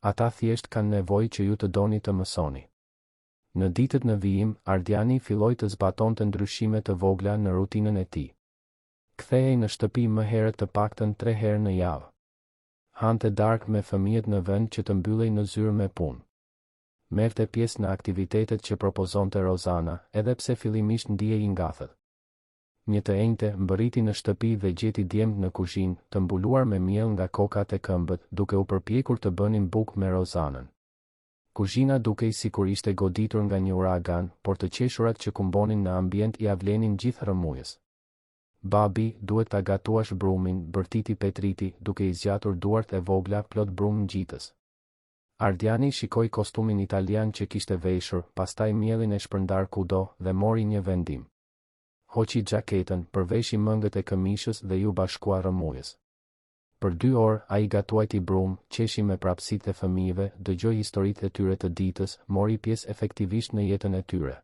Speaker 1: Ata thjesht kanë nevojë që ju të doni të mësoni. Në ditët në vijim, Ardiani filloi të zbatonte ndryshime të vogla në rutinën e tij. Kthehej në shtëpi më herët të paktën 3 herë në javë. Hante darkë me fëmijët në vend që të mbyllej në zyrë me punë. Merrte pjesë në aktivitetet që propozonte Rozana, edhe pse fillimisht ndihej i ngathët. Një të enjte mbërriti në shtëpi dhe gjeti djemt në kuzhinë, të mbuluar me miell nga kokat e këmbët, duke u përpjekur të bënin bukë me Rozanën. Kuzhina dukej sikur ishte goditur nga një uragan, por të qeshurat që kumbonin në ambient i avlenin gjithë rrëmujës. Babi, duhet ta gatuash brumin, bërtiti Petriti, duke i zgjatur duart e vogla plot brum ngjitës. Ardiani shikoi kostumin italian që kishte veshur, pastaj miellin e shpërndar kudo dhe mori një vendim. Hoqi xhaketën, përveshi mëngët e këmishës dhe ju bashkua rrëmujës. Për 2 orë ai gatuajti brum, qeshi me prapësitë e fëmijëve, dëgjoi historitë e tyre të ditës, mori pjesë efektivisht në jetën e tyre.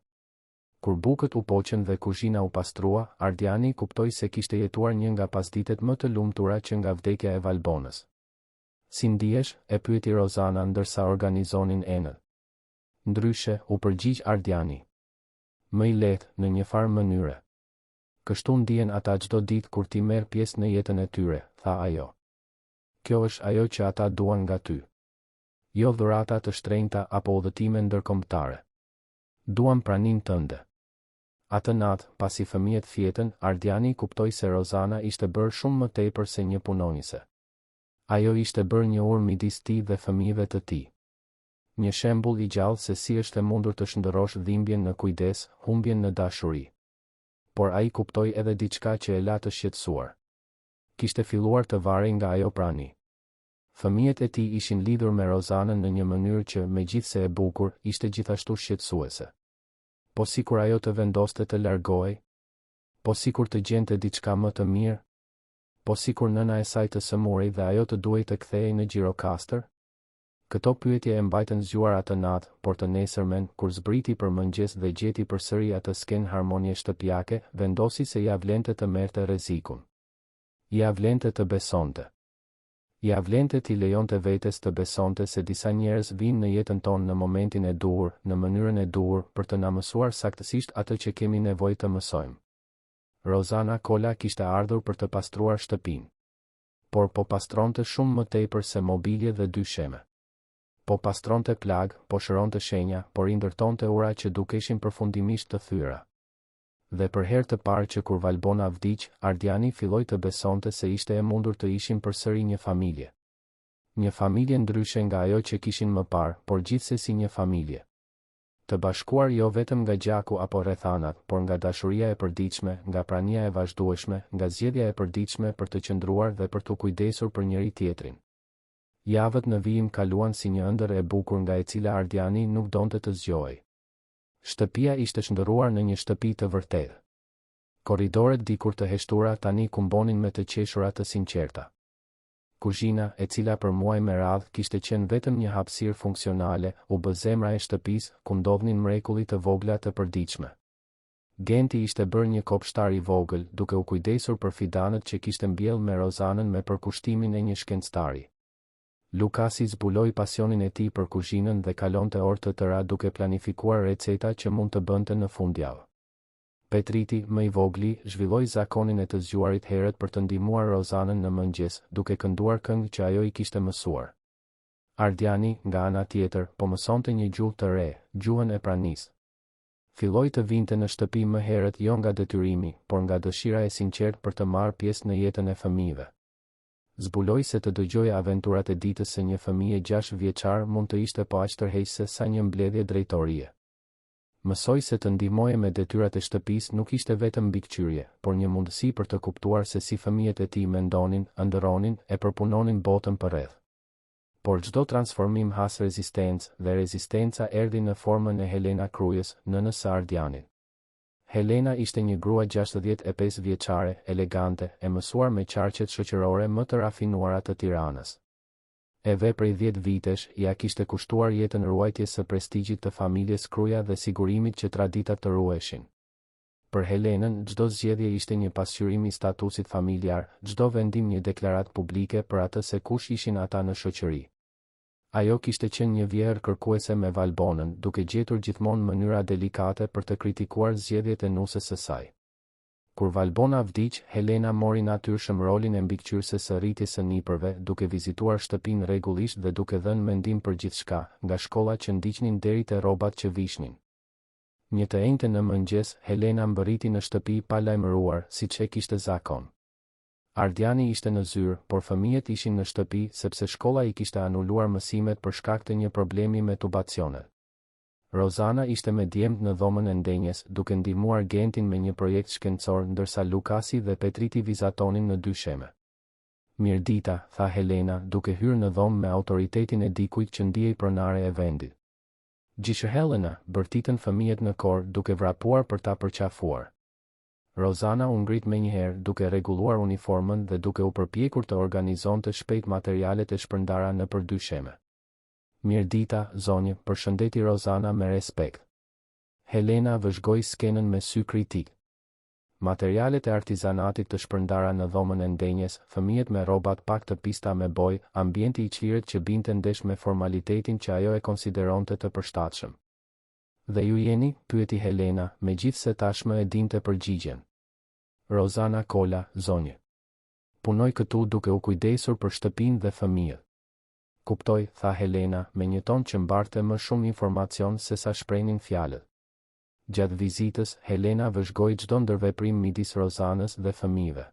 Speaker 1: Kur bukët u poqën dhe kuzhina u pastrua, Ardiani kuptoi se kishte jetuar një nga pasditet më të lumtura që nga vdekja e Valbonës. Si ndihesh? E pyeti Rozana ndërsa organizonin enët. Ndryshe, u përgjigj Ardiani. Më i lehtë, në një farë mënyre. Kështu ndihen ata çdo ditë kur ti merr pjesë në jetën e tyre, tha ajo. Kjo është ajo që ata duan nga ty. Jo dhurata të shtrenjta apo udhëtime ndërkombëtare. Duan praninë tënde. Atë natë, pasi fëmijët fjetën, Ardiani kuptoi se Rozana ishte bërë shumë më tepër se një punonjëse. Ajo ishte bërë një urë midis tij dhe fëmijëve të tij. Një shembull i gjallë se si është e mundur të shndërrosh dhimbjen në kujdes, humbjen në dashuri. Por ai kuptoi edhe diçka që e la të shqetësuar. Kishte filluar të varej nga ajo prani. Fëmijët e tij ishin lidhur me Rozanën në një mënyrë që, megjithse e bukur, ishte gjithashtu shqetësuese. Po sikur ajo të vendoste të largohej? Po sikur të gjente diçka më të mirë? Po sikur nëna e saj të sëmurej dhe ajo të duhej të kthehej në Gjirokastër? Këto pyetje e mbajtën zgjuar atë natë, por të nesërmen, kur zbriti për mëngjes dhe gjeti përsëri atë sken harmonie shtëpiake, vendosi se ja vlente të merrte rrezikun. Ja vlente të besonte. Ja vlente t'i lejonte vetes të besonte se disa njerëz vinë në jetën tonë në momentin e duhur, në mënyrën e duhur, për të na mësuar saktësisht atë që kemi nevojë të mësojmë. Rozana Kola kishte ardhur për të pastruar shtëpinë. Por po pastronte shumë më tepër se mobilje dhe dysheme. Po pastronte plag, po shëronte shenja, por i ndërtonte ura që dukeshin përfundimisht të thyra. Dhe për herë të parë që kur Valbona vdiq, Ardiani filloi të besonte se ishte e mundur të ishin përsëri një familje. Një familje ndryshe nga ajo që kishin më parë, por gjithsesi një familje. Të bashkuar jo vetëm nga gjaku apo rrethanat, por nga dashuria e përditshme, nga prania e vazhdueshme, nga zgjedhja e përditshme për të qëndruar dhe për të kujdesur për njëri tjetrin. Javët në vijim kaluan si një ëndër e bukur nga e cila Ardiani nuk donte të zgjohej. Shtëpia ishte shndërruar në një shtëpi të vërtetë. Korridoret dikur të heshtura tani kumbonin me të qeshura të sinqerta. Kuzhina, e cila për muaj me radhë kishte qenë vetëm një hapësirë funksionale, u bë zemra e shtëpisë, ku ndodhnin mrekulli të vogla të përditshme. Genti ishte bërë një kopshtar i vogël, duke u kujdesur për fidanët që kishte mbjellë me Rozanën me përkushtimin e një shkencëtari. Lukasi zbuloi pasionin e tij për kuzhinën dhe kalonte orë të tëra duke planifikuar receta që mund të bënte në fundjavë. Petriti, më i vogli, zhvilloi zakonin e të zgjuarit herët për të ndihmuar Rozanën në mëngjes, duke kënduar këngë që ajo i kishte mësuar. Ardiani, nga ana tjetër, po mësonte një gjuhë të re, gjuhën e pranisë. Filloi të vinte në shtëpi më herët jo nga detyrimi, por nga dëshira e sinqertë për të marrë pjesë në jetën e fëmijëve. Zbuloi se të dëgjoja aventurat e ditës së një fëmije 6 vjeçar mund të ishte po aq tërheqëse sa një mbledhje drejtorie. Mësoi se të ndihmoje me detyrat e shtëpisë nuk ishte vetëm mbikëqyrje, por një mundësi për të kuptuar se si fëmijët e tij mendonin, ëndërronin e përpunonin botën përreth. Por çdo transformim has rezistencë, dhe rezistenca erdhi në formën e Helena Krujës, nënës së Ardianit. Helena ishte një grua 65 vjeçare, elegante, e mësuar me qarqet shoqërore më të rafinuara të Tiranës. E prej 10 vitesh, ja kishte kushtuar jetën ruajtjes së prestigjit të familjes Kruja dhe sigurimit që traditat të ruheshin. Për Helenën, çdo zgjedhje ishte një pasqyrim i statusit familjar, çdo vendim një deklaratë publike për atë se kush ishin ata në shoqëri. Ajo kishte qenë një vjerë kërkuese me Valbonën, duke gjetur gjithmonë mënyra delikate për të kritikuar zgjedhjet e nusës së saj. Kur Valbona vdiq, Helena mori natyrshëm rolin e mbikëqyrëse së rritjes së nipërve, duke vizituar shtëpinë rregullisht dhe duke dhënë mendim për gjithçka, nga shkolla që ndiqnin deri te rrobat që vishnin. Një të enjte në mëngjes, Helena mbërriti në shtëpi pa lajmëruar, siç e kishte zakon. Ardiani ishte në zyrë, por fëmijët ishin në shtëpi sepse shkolla i kishte anuluar mësimet për shkak të një problemi me tubacionet. Rozana ishte me djemt në dhomën e ndenjes, duke ndihmuar Gentin me një projekt shkencor, ndërsa Lukasi dhe Petriti vizatonin në dysheme. Mirdita, tha Helena, duke hyrë në dhomë me autoritetin e dikujt që ndihej pronare e vendit. Gjishë Helena, bërtitën fëmijët në kor, duke vrapuar për ta përqafuar. Rozana u ngrit menjëherë, duke rregulluar uniformën dhe duke u përpjekur të organizonte shpejt materialet e shpërndara nëpër dysheme. Mirdita, zonjë, përshëndeti Rozana me respekt. Helena vëzhgoi skenën me sy kritik. Materialet e artizanatit të shpërndara në dhomën e ndenjes, fëmijët me rrobat pak të pista me boj, ambienti i çlirit që binte ndesh me formalitetin që ajo e konsideronte të përshtatshëm. Dhe ju jeni, pyeti Helena, megjithse tashmë e dinte përgjigjen. Rozana Kola, zonjë. Punoj këtu duke u kujdesur për shtëpinë dhe fëmijët. Kuptoj, tha Helena, me një ton që mbarte më shumë informacion se sa shprehnin fjalët. Gjatë vizitës, Helena vëzhgoi çdo ndërveprim midis Rozanës dhe fëmijëve.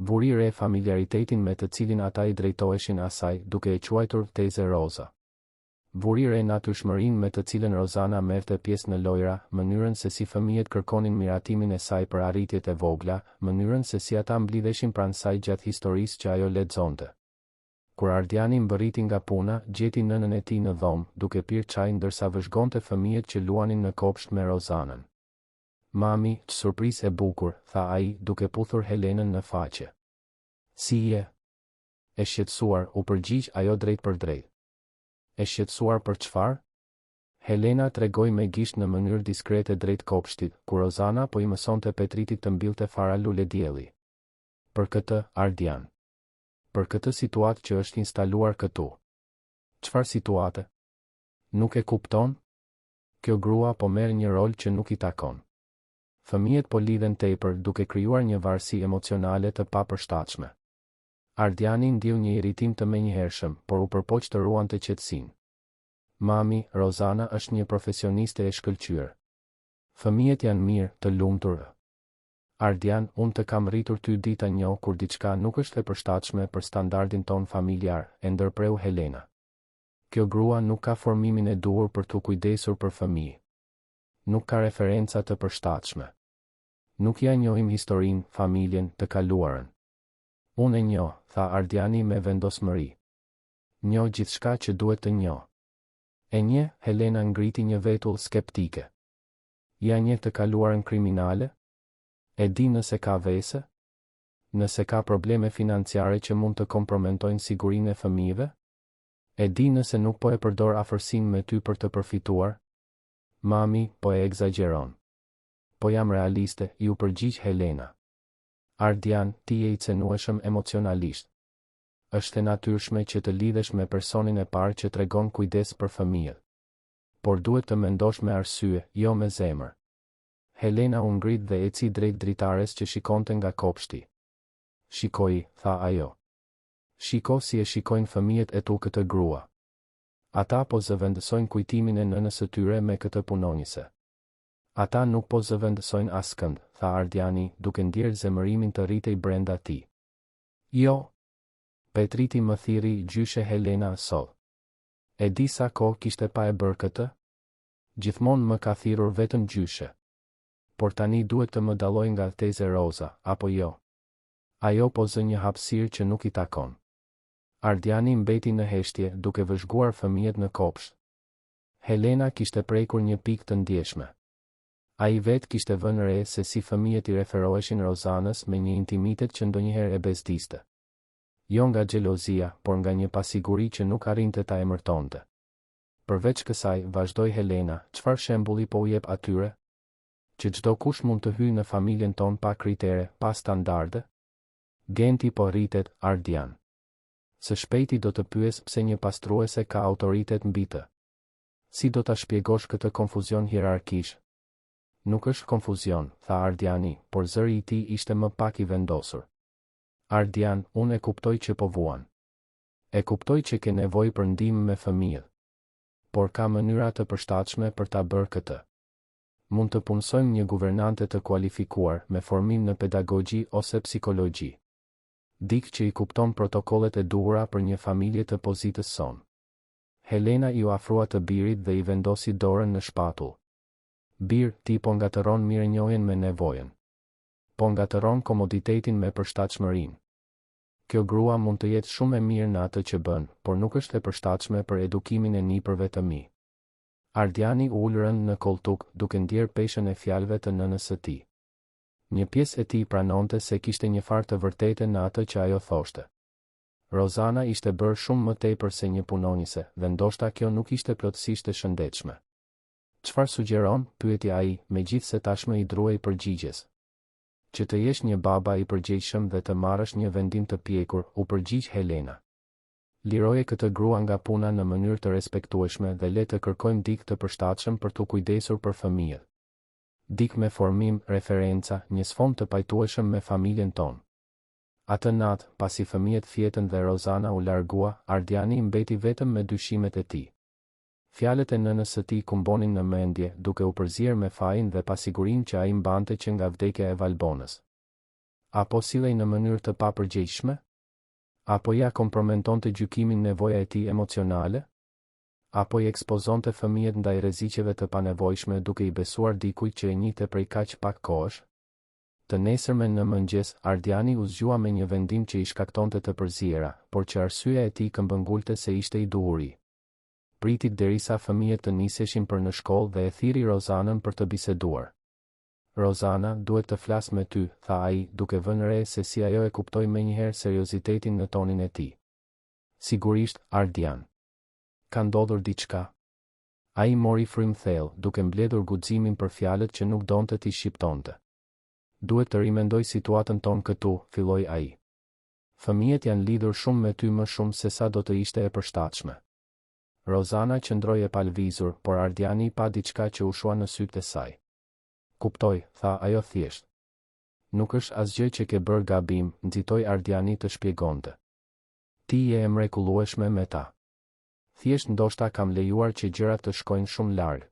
Speaker 1: Vuri re familjaritetin me të cilin ata i drejtoheshin asaj, duke e quajtur Teze Roza. Vuri re natyrshmërinë me të cilën Rozana merrte pjesë në lojra, mënyrën se si fëmijët kërkonin miratimin e saj për arritjet e vogla, mënyrën se si ata mblidheshin pranë saj gjatë historisë që ajo lexonte. Kur Ardiani mbërriti nga puna, gjeti nënën e tij në dhomë, duke pirë çaj ndërsa vëzhgonte fëmijët që luanin në kopsht me Rozanën. Mami, që surprizë e bukur, tha ai, duke puthur Helenën në faqe. Si je? E shqetësuar, u përgjigj ajo drejt për drejt. E shqetësuar për çfarë? Helena tregoi me gisht në mënyrë diskrete drejt kopshtit, kur Rozana po i mësonte Petritit të mbillte fara luledielli. Për këtë, Ardian. Për këtë situatë që është instaluar këtu. Çfarë situate? Nuk e kupton? Kjo grua po merr një rol që nuk i takon. Fëmijët po lidhen tepër duke krijuar një varësi emocionale të papërshtatshme. Ardiani ndiu një irritim të menjëhershëm, por u përpoq të ruante qetësinë. Mami, Rozana është një profesioniste e shkëlqyer. Fëmijët janë mirë, të lumtur. Ardian, unë të kam rritur ty dita një kur diçka nuk është e përshtatshme për standardin ton familjar, e ndërpreu Helena. Kjo grua nuk ka formimin e duhur për t'u kujdesur për fëmijë. Nuk ka referenca të përshtatshme. Nuk ja njohim historinë, familjen, të kaluarën. Unë e njoh, tha Ardiani me vendosmëri. Njoh gjithçka që duhet të njoh. E nje, Helena ngriti një vetull skeptike. Ja nje të kaluarën kriminale? E di nëse ka vese? Nëse ka probleme financiare që mund të kompromentojnë sigurinë e fëmijëve? E di nëse nuk po e përdor afërsinë me ty për të përfituar? Mami, po e egzageron. Po jam realiste, ju përgjigj Helena. Ardian, ti je i cenueshëm emocionalisht. Është e natyrshme që të lidhesh me personin e parë që tregon kujdes për fëmijët. Por duhet të mendosh me arsye, jo me zemër. Helena u ngrit dhe eci drejt dritares që shikonte nga kopshti. Shikoj, tha ajo. Shiko si e shikojnë fëmijët e tu këtë grua. Ata po zëvendësojnë kujtimin e nënës së tyre me këtë punonjëse. Ata nuk po zëvendësojnë askënd, tha Ardiani, duke ndjerë zemërimin të rritej brenda tij. Jo. Petriti më thiri, gjyshe Helena sot. E di sa kohë kishte pa e bërë këtë? Gjithmonë më ka thirrur vetëm gjyshe. Por tani duhet të më dalloj nga Teze Roza, apo jo? Ajo po zë një hapësirë që nuk i takon. Ardiani mbeti në heshtje, duke vëzhguar fëmijët në kopsht. Helena kishte prekur një pikë të ndjeshme. Ai vetë kishte vënë re se si fëmijët i referoheshin Rozanës me një intimitet që ndonjëherë e bezdiste. Jo nga xhelozia, por nga një pasiguri që nuk arrinte ta emërtonte. Përveç kësaj, vazhdoi Helena, çfarë shembulli po u jep atyre? Që çdo kush mund të hyjë në familjen ton pa kritere, pa standarde? Genti po rritet, Ardian. Së shpejti do të pyes pse një pastruese ka autoritet mbi të. Si do ta shpjegosh këtë konfuzion hierarkish? Nuk është konfuzion, tha Ardiani, por zëri I tij ishte më pak I vendosur. Ardian, unë e kuptoj që po vuan. E kuptoj që ke nevojë për ndihmë me fëmijët. Por ka mënyra të përshtatshme për ta bërë këtë. Mund të punësojmë një guvernante të kualifikuar me formim në pedagogji ose psikologji. Dikë që I kupton protokollet e duhura për një familje të pozitës son. Helena I afrua të birit dhe I vendosi dorën në shpatull. Bir, ti po ngatëron mirënjohjen me nevojën. Po ngatëron komoditetin me përshtatshmërinë. Kjo grua mund të jetë shumë e mirë në atë që bën, por nuk është e përshtatshme për edukimin e nipërve të mi. Ardiani ul rënd në koltuk, duke ndjerë peshën e fjalëve të nënës së tij. Një pjesë e tij pranonte se kishte një farë të vërtetë në atë që ajo thoshte. Rozana ishte bërë shumë më tepër se një punonjëse, dhe ndoshta kjo nuk ishte plotësisht e shëndetshme. Çfarë sugjeron? Pyeti ai, megjithse tashmë I druej përgjigjes. Që të jesh një baba I përgjegjshëm dhe të marrësh një vendim të pjekur, u përgjigj Helena. Liroje këtë grua nga puna në mënyrë të respektueshme dhe le të kërkojmë dikë të përshtatshëm për të kujdesur për fëmijët. Dikë me formim, referenca, një sfond të pajtueshëm me familjen tonë. Atë natë, pasi fëmijët fjetën dhe Rozana u largua, Ardiani mbeti vetëm me dyshimet e tij. Fjalët e nënës së tij kumbonin në mendje, duke u përzier me fajin dhe pasigurinë që ai mbante që nga vdekja e Valbonës. Apo sillej në mënyrë të papërgjegjshme? Apo ja kompromentonte gjykimin nevoja e tij emocionale? Apo I ekspozonte fëmijët ndaj rreziqeve të panevojshme duke I besuar dikujt që e njihte prej kaq pak kohësh? Të nesërmen në mëngjes, Ardiani u zgjua me një vendim që I shkaktonte të përziera, por që arsyeja e tij këmbëngulte se ishte I duhuri. Pritit derisa fëmijët të niseshin për në shkollë dhe e thiri Rozanën për të biseduar. Rozana, duhet të flas me ty, tha ai, duke vënë re se si ajo e kuptoi menjëherë seriozitetin në tonin e tij. Sigurisht, Ardian. Ka ndodhur diçka. Ai mori frym thellë, duke mbledhur guximin për fjalët që nuk donte t'i shqiptonte. Duhet të rimendoj situatën tonë këtu, filloi ai. Fëmijët janë lidhur shumë me ty më shumë se sa do të ishte e përshtatshme. Rozana qëndroi e palvizur, por Ardiani pa diçka që u shua në sytë e saj. Kuptoj, tha ajo thjesht. Nuk është asgjë që ke bërë gabim, nxitoi Ardiani të shpjegonte. Ti je e mrekullueshme me ta. Thjesht ndoshta kam lejuar që gjërat të shkojnë shumë larg.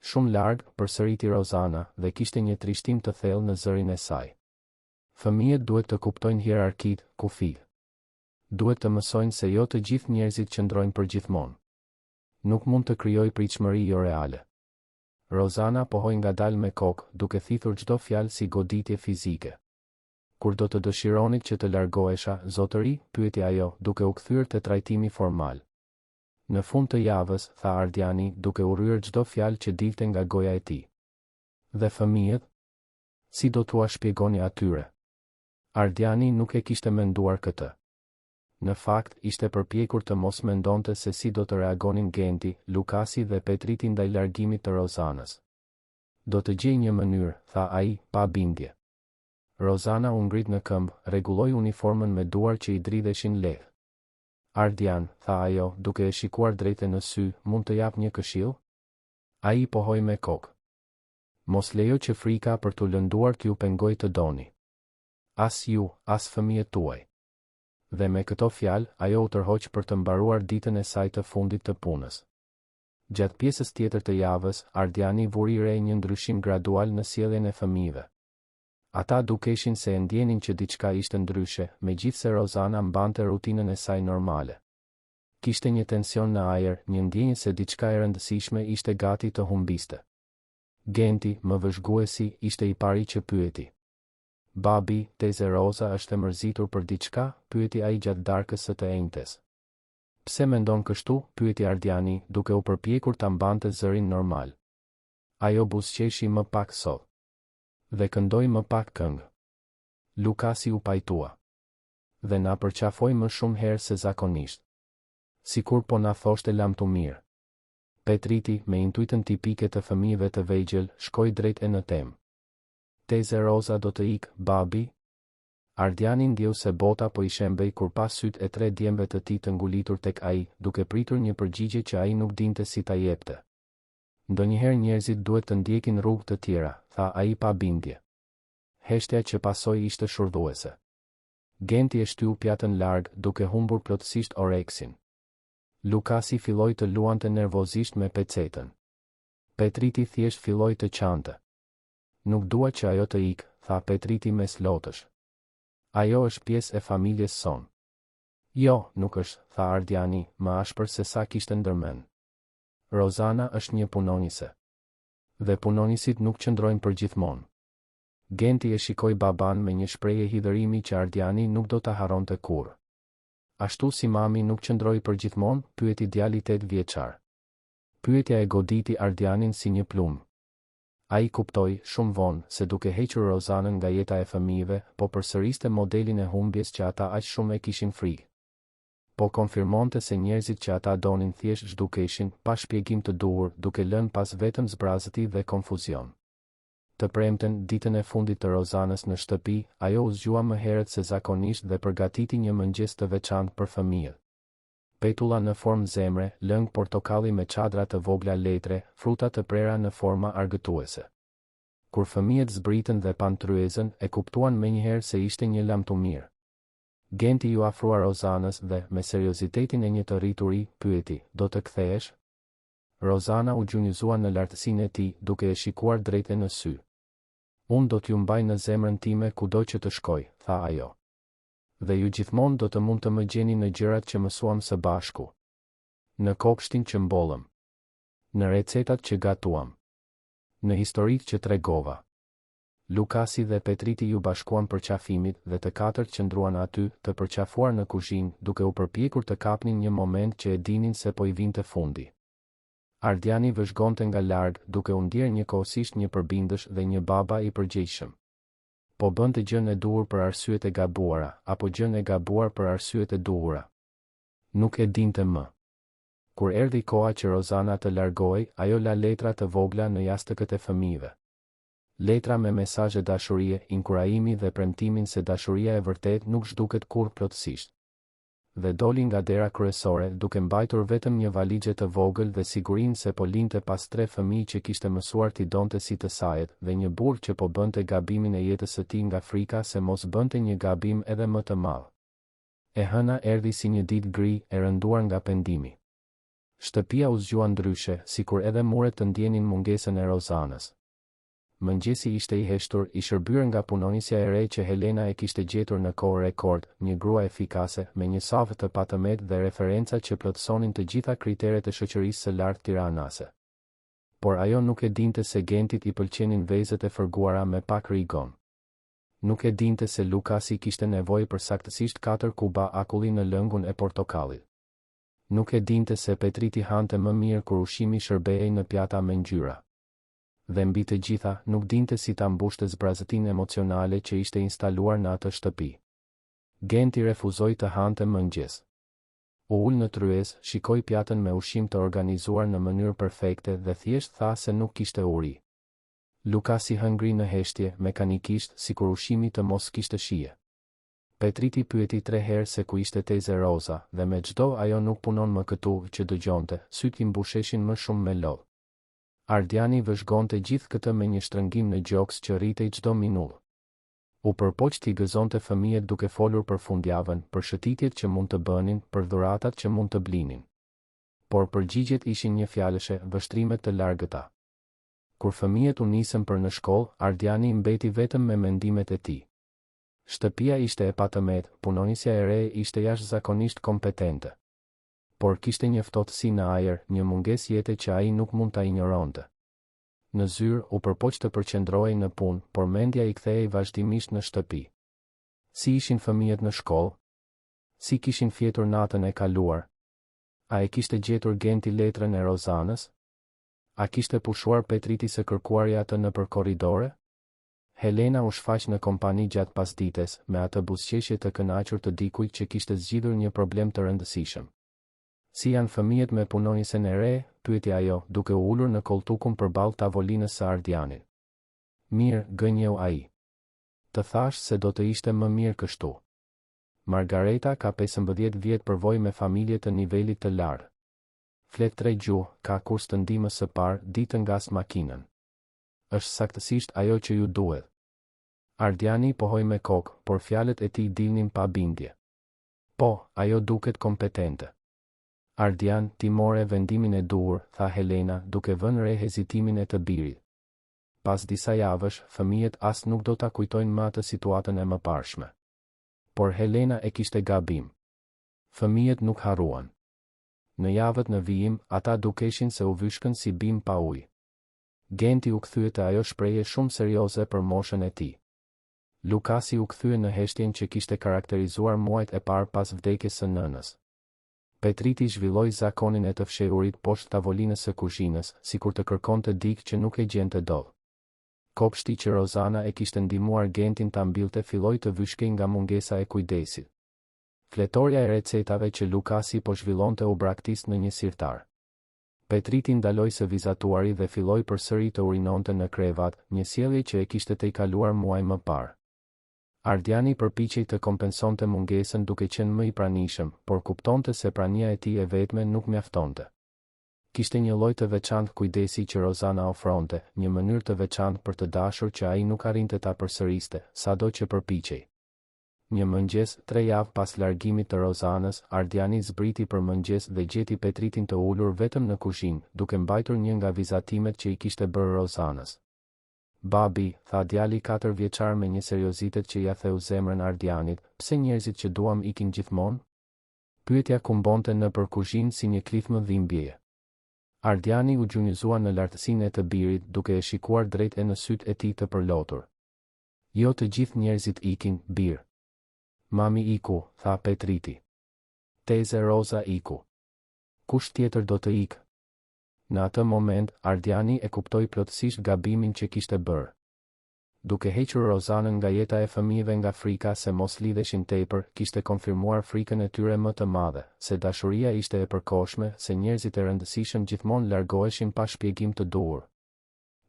Speaker 1: Shumë larg, përsëriti Rozana, dhe kishte një trishtim të thellë në zërin e saj. Fëmijët duhet të kuptojnë hierarkitë, kufijtë. Duhet të mësojnë se jo të gjithë njerëzit qëndrojnë përgjithmonë. Nuk mund të krijojë pritshmëri jo reale. Rozana pohoi ngadalë me kokë, duke thithur çdo fjalë si goditje fizike. Kur do të dëshironit që të largohesha, zotëri, pyeti ajo, duke u kthyer te trajtimi formal. Në fund të javës, tha Ardiani, duke u rryer çdo fjalë që dilte nga goja e tij. Dhe fëmijët? Si do t'ua shpjegoni atyre? Ardiani nuk e kishte menduar këtë. Në fakt, ishte përpjekur të mos mendonte se si do të reagonin Genti, Lukasi dhe Petriti ndaj largimit të Rozanës. Do të gjej një mënyrë, tha ai, pa bindje. Rozana u ngrit në këmbë, rregulloi uniformën me duar që I dridheshin lehtë. Ardian, tha ajo, duke e shikuar drejtë në sy, mund të jap një këshill? Ai pohoi me kokë. Mos lejo që frika për t'u lënduar t'ju pengoj të doni. As ju, as fëmijët tuaj. Dhe me këto fjalë, ajo u tërhoq për të mbaruar ditën e saj të fundit të punës. Gjatë pjesës tjetër të javës, Ardiani vuri re një ndryshim gradual në sjelljen e fëmijëve. Ata dukeshin se e ndjenin që diçka ishte ndryshe, megjithse Rozana mbante rutinën e saj normale. Kishte një tension në ajër, një ndjenjë se diçka e rëndësishme ishte gati të humbiste. Genti, më vëzhguesi, ishte I pari që pyeti. Babi, teze Roza është e mërzitur për diçka, pyeti ai gjatë darkës së të enjtes. Pse mendon kështu? Pyeti Ardiani, duke u përpjekur ta mbante zërin normal. Ajo buzëqeshi më pak sot. Dhe këndoi më pak këngë. Lukasi u pajtua. Dhe na përqafoi më shumë herë se zakonisht. Sikur po na thoshte lam të mirë. Petriti, me intuitën tipike të fëmijëve të vegjël, shkoi drejt e në temë. Teze Roza do të ikë, babi? Ardiani ndjeu se bota po I shembej kur pas syt e 3 djemve të tij të ngulitur tek ai, duke pritur një përgjigje që ai nuk dinte si ta jepte. Ndonjëherë njerëzit duhet të ndjekin rrugë të tjera, tha ai pa bindje. Heshtja që pasoi ishte shurdhuese. Genti e shtyu pjatën larg, duke humbur plotësisht oreksin. Lukasi filloi të luante nervozisht me pecetën. Petriti thjesht filloi të qante. Nuk dua që ajo të ikë, tha Petriti mes lotësh. Ajo është pjesë e familjes son. Jo, nuk është, tha Ardiani, më ashpër se sa kishte ndërmend. Rozana është një punonjëse. Dhe punonjësit nuk qëndrojnë për gjithmonë. Genti e shikoi baban me një shprehje hidhërimi që Ardiani nuk do ta harronte kurrë. Ashtu si mami nuk qëndroi për gjithmonë, pyeti djali 8 vjeçar. Pyetja e goditi Ardianin si një plumë. Ai kuptoi shumë vonë se duke hequr Rozanën nga jeta e fëmijëve, po përsëriste modelin e humbjes që ata aq shumë e kishin frikë. Po konfirmonte se njerëzit që ata donin thjesht zhdukeshin, pa shpjegim të duhur, duke lënë pas vetëm zbrazëti dhe konfuzion. Të premten, ditën e fundit të Rozanës në shtëpi, ajo u zgjua më herët se zakonisht dhe përgatiti një mëngjes të veçantë për fëmijët. Petulla në formë zemre, lëng portokalli me çadra të vogla letre, fruta të prera në forma argëtuese. Kur fëmijët zbritën dhe pan tryezën, e kuptuan menjëherë se ishte një lamtumir. Genti ju afrua Rozanës dhe, me seriozitetin e një të rrituri, pyeti, do të kthehesh? Rozana u gjunjëzua në lartësinë e tij, duke e shikuar drejt në sy. Unë do t'ju mbaj në zemrën time kudo që të shkoj, tha ajo. Dhe ju gjithmonë do të mund të më gjeni në gjërat që mësuam së bashku. Në kopshtin që mbollëm. Në recetat që gatuam. Në historitë që tregova. Lukasi dhe Petriti ju bashkuan për qafimit dhe të katërt qëndruan aty, të përqafuar në kuzhinë, duke u përpjekur të kapnin një moment që e dinin se po i vinte fundi. Ardiani vëzhgonte nga larg, duke u ndier njëkohësisht një përbindësh dhe një baba i përgjegjshëm. Po bënte gjën e duhur për arsyet e gabuara, apo gjën e gabuar për arsyet e duhura. Nuk e dinte më. Kur erdhi koha që Rozana të largohej, ajo la letra të vogla në jastëkët e fëmijëve. Letra me mesazhe dashurie, inkurajimi dhe premtimin se dashuria e vërtet nuk zhduket kurrë plotësisht. Dhe doli nga dera kryesore, duke mbajtur vetëm një valixhe të vogël dhe sigurinë se po linte pas 3 fëmijë që kishte mësuar t'i donte si të sajet, dhe një burr që po bënte gabimin e jetës së tij nga frika se mos bënte një gabim edhe më të madh. E hëna erdhi si një ditë gri, e rënduar nga pendimi. Shtëpia u zgjua ndryshe, sikur edhe muret të ndjenin mungesën e Rozanës. Mëngjesi ishte i heshtur, i shërbyer nga punonjësja e re që Helena e kishte gjetur në kohë rekord, një grua efikase, me një savë të patëmet dhe referenca që plotësonin të gjitha kriteret e shoqërisë së lartë tiranase. Por ajo nuk e dinte se Gentit i pëlqenin vezët e fërguara me pak rigon. Nuk e dinte se Lukasi kishte nevojë për saktësisht 4 kuba akulli në lëngun e portokallit. Nuk e dinte se Petriti hante më mirë kur ushqimi shërbehej në pjata me ngjyra. Dhe mbi të gjitha, nuk dinte si ta mbushte zbrazëtinë emocionale që ishte instaluar në atë shtëpi. Genti refuzoi të hante mëngjes. U ul në tryezë, shikoi pjatën me ushqim të organizuar në mënyrë perfekte dhe thjesht tha se nuk kishte uri. Lukasi hëngri në heshtje, mekanikisht, sikur ushqimi të mos kishte shije. Petriti pyeti 3 herë se ku ishte teze Roza, dhe me çdo ajo nuk punon më këtu që dëgjonte, syt I mbusheshin më shumë me lodh. Ardiani vëzhgonte gjithë këtë me një shtrëngim në gjoks që rritej çdo minutë. U përpoq t'i gëzonte fëmijët duke folur për fundjavën, për shëtitjet që mund të bënin, për dhuratat që mund të blinin. Por përgjigjet ishin një fjalëshe, vështrimet të largëta. Kur fëmijët u nisën për në shkollë, Ardiani mbeti vetëm me mendimet e tij. Shtëpia ishte e patëmet, punonjësja e re ishte jashtëzakonisht kompetente. Por kishte një ftohtësi në ajër, një mungesë jete që ai nuk mund ta injoronte. Në zyrë u përpoq të përqendrohej në punë, por mendja I kthehej vazhdimisht në shtëpi. Si ishin fëmijët në shkollë? Si kishin fjetur natën e kaluar? A e kishte gjetur Genti letrën e Rozanës? A kishte pushuar Petriti së kërkuarja atë nëpër korridore? Helena u shfaq në kompani gjatë pasdites, me atë buzëqeshje të kënaqur të dikujt që kishte zgjidhur një problem të rëndësishëm. Si janë fëmijët me punonjësen e re? Pyeti ajo, duke u ulur në koltukun përballë tavolinës së Ardianit. Mirë, gënjeu ai. Të thash se do të ishte më mirë kështu. Margareta ka 15 vjet përvojë me familje të nivelit të lartë. flet 3 gjuhë, ka kurs të ndihmës së parë, ditë ngas makinën. Është saktësisht ajo që ju duhet. Ardiani pohoi me kokë, por fjalët e tij dilnin pa bindje. Po, ajo duket kompetente. Ardian, ti more vendimin e duhur, tha Helena, duke vënë re hezitimin e të birit. Pas disa javësh, fëmijët as nuk do ta kujtojnë më atë situatën e mëparshme. Por Helena e kishte gabim. Fëmijët nuk harruan. Në javët në vijim, ata dukeshin se u vyshkën si bim pa ujë. Genti u kthye te ajo shprehje shumë serioze për moshën e tij. Lukasi u kthye në heshtjen që kishte karakterizuar muajt e parë pas vdekjes së nënës. Petriti zhvilloi zakonin e të fshehurit poshtë tavolinës së kuzhinës, sikur të kërkonte dikë që nuk e gjente dot. Kopshti që Rozana e kishte ndihmuar Gentin ta mbillte filloi të vyshkej nga mungesa e kujdesit. Fletorja e recetave që Lukasi po zhvillonte u braktis në një sirtar. Petriti ndaloi së vizatuari dhe filloi përsëri të urinonte në krevat, një sjellje që e kishte tejkaluar muaj më parë. Ardiani përpiqej të kompensonte mungesën duke qenë më i pranishëm, por kuptonte se prania e tij e vetme nuk mjaftonte. Kishte një lloj të veçantë kujdesi që Rozana ofronte, një mënyrë të veçantë për të dashur që ai nuk arrinte ta përsëriste, sado që përpiqej. Një mëngjes, 3 javë pas largimit të Rozanës, Ardiani zbriti për mëngjes dhe gjeti Petritin të ulur vetëm në kuzhinë, duke mbajtur një nga vizatimet që i kishte bërë Rozanës. Babi, tha djali 4 vjeçar me një seriozitet që ja theu zemrën Ardianit, pse njerëzit që duam ikin gjithmonë? Pyetja kumbonte nëpër kuzhinë si një klithmë dhimbjeje. Ardiani u gjunjëzua në lartësinë e të birit, duke e shikuar drejt e në sytë e tij të përlotur. Jo të gjithë njerëzit ikin, bir. Mami iku, tha Petriti. Teze Roza iku. Kush tjetër do të ikë? Në atë moment, Ardiani e kuptoi plotësisht gabimin që kishte bërë. Duke hequr Rozanën nga jeta e fëmijëve nga frika se mos lidheshin tepër, kishte konfirmuar frikën e tyre më të madhe, se dashuria ishte e përkohshme, se njerëzit e rëndësishëm gjithmonë largoheshin pa shpjegim të duhur.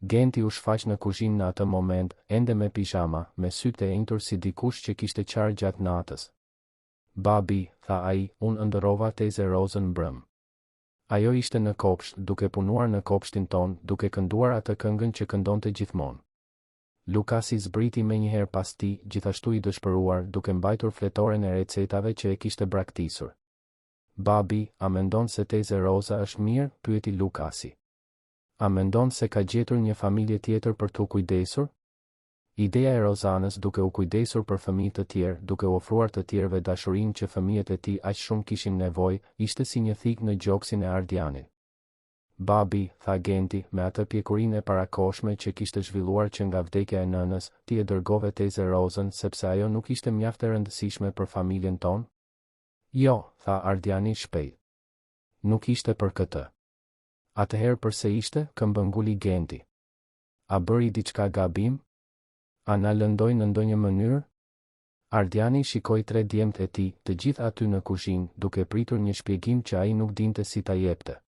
Speaker 1: Genti u shfaq në kuzhinë në atë moment, ende me pijama, me sytë e enjtur si dikush që kishte qarë gjatë natës. Babi, tha ai, unë ëndërrova teze Rozën mbrëm. Ajo ishte në kopsht, duke punuar në kopshtin ton, duke kënduar atë këngën që këndonte gjithmonë. Lukasi zbriti menjëherë pas tij, gjithashtu i dëshpëruar, duke mbajtur fletoren e recetave që e kishte braktisur. Babi, a mendon se teze Roza është mirë? Pyeti Lukasi. A mendon se ka gjetur një familje tjetër për t'u kujdesur? Ideja e Rozanës duke u kujdesur për fëmijë të tjerë, duke ofruar të tjerëve dashurinë që fëmijët e tij aq shumë kishin nevojë, ishte si një thik në gjoksin e Ardianit. Babi, tha Genti, me atë pjekurinë e parakohshme që kishte zhvilluar që nga vdekja e nënës, ti e dërgove teze Rozën sepse ajo nuk ishte mjaft e rëndësishme për familjen tonë? Jo, tha Ardiani shpejt. Nuk ishte për këtë. Atëherë përse ishte? Këmbënguli Genti. A bëri diçka gabim? A na lëndoi në ndonjë mënyrë? Ardiani shikoi 3 djemtë e tij, të gjithë aty në kuzhinë, duke pritur një shpjegim që ai nuk dinte si ta jepte.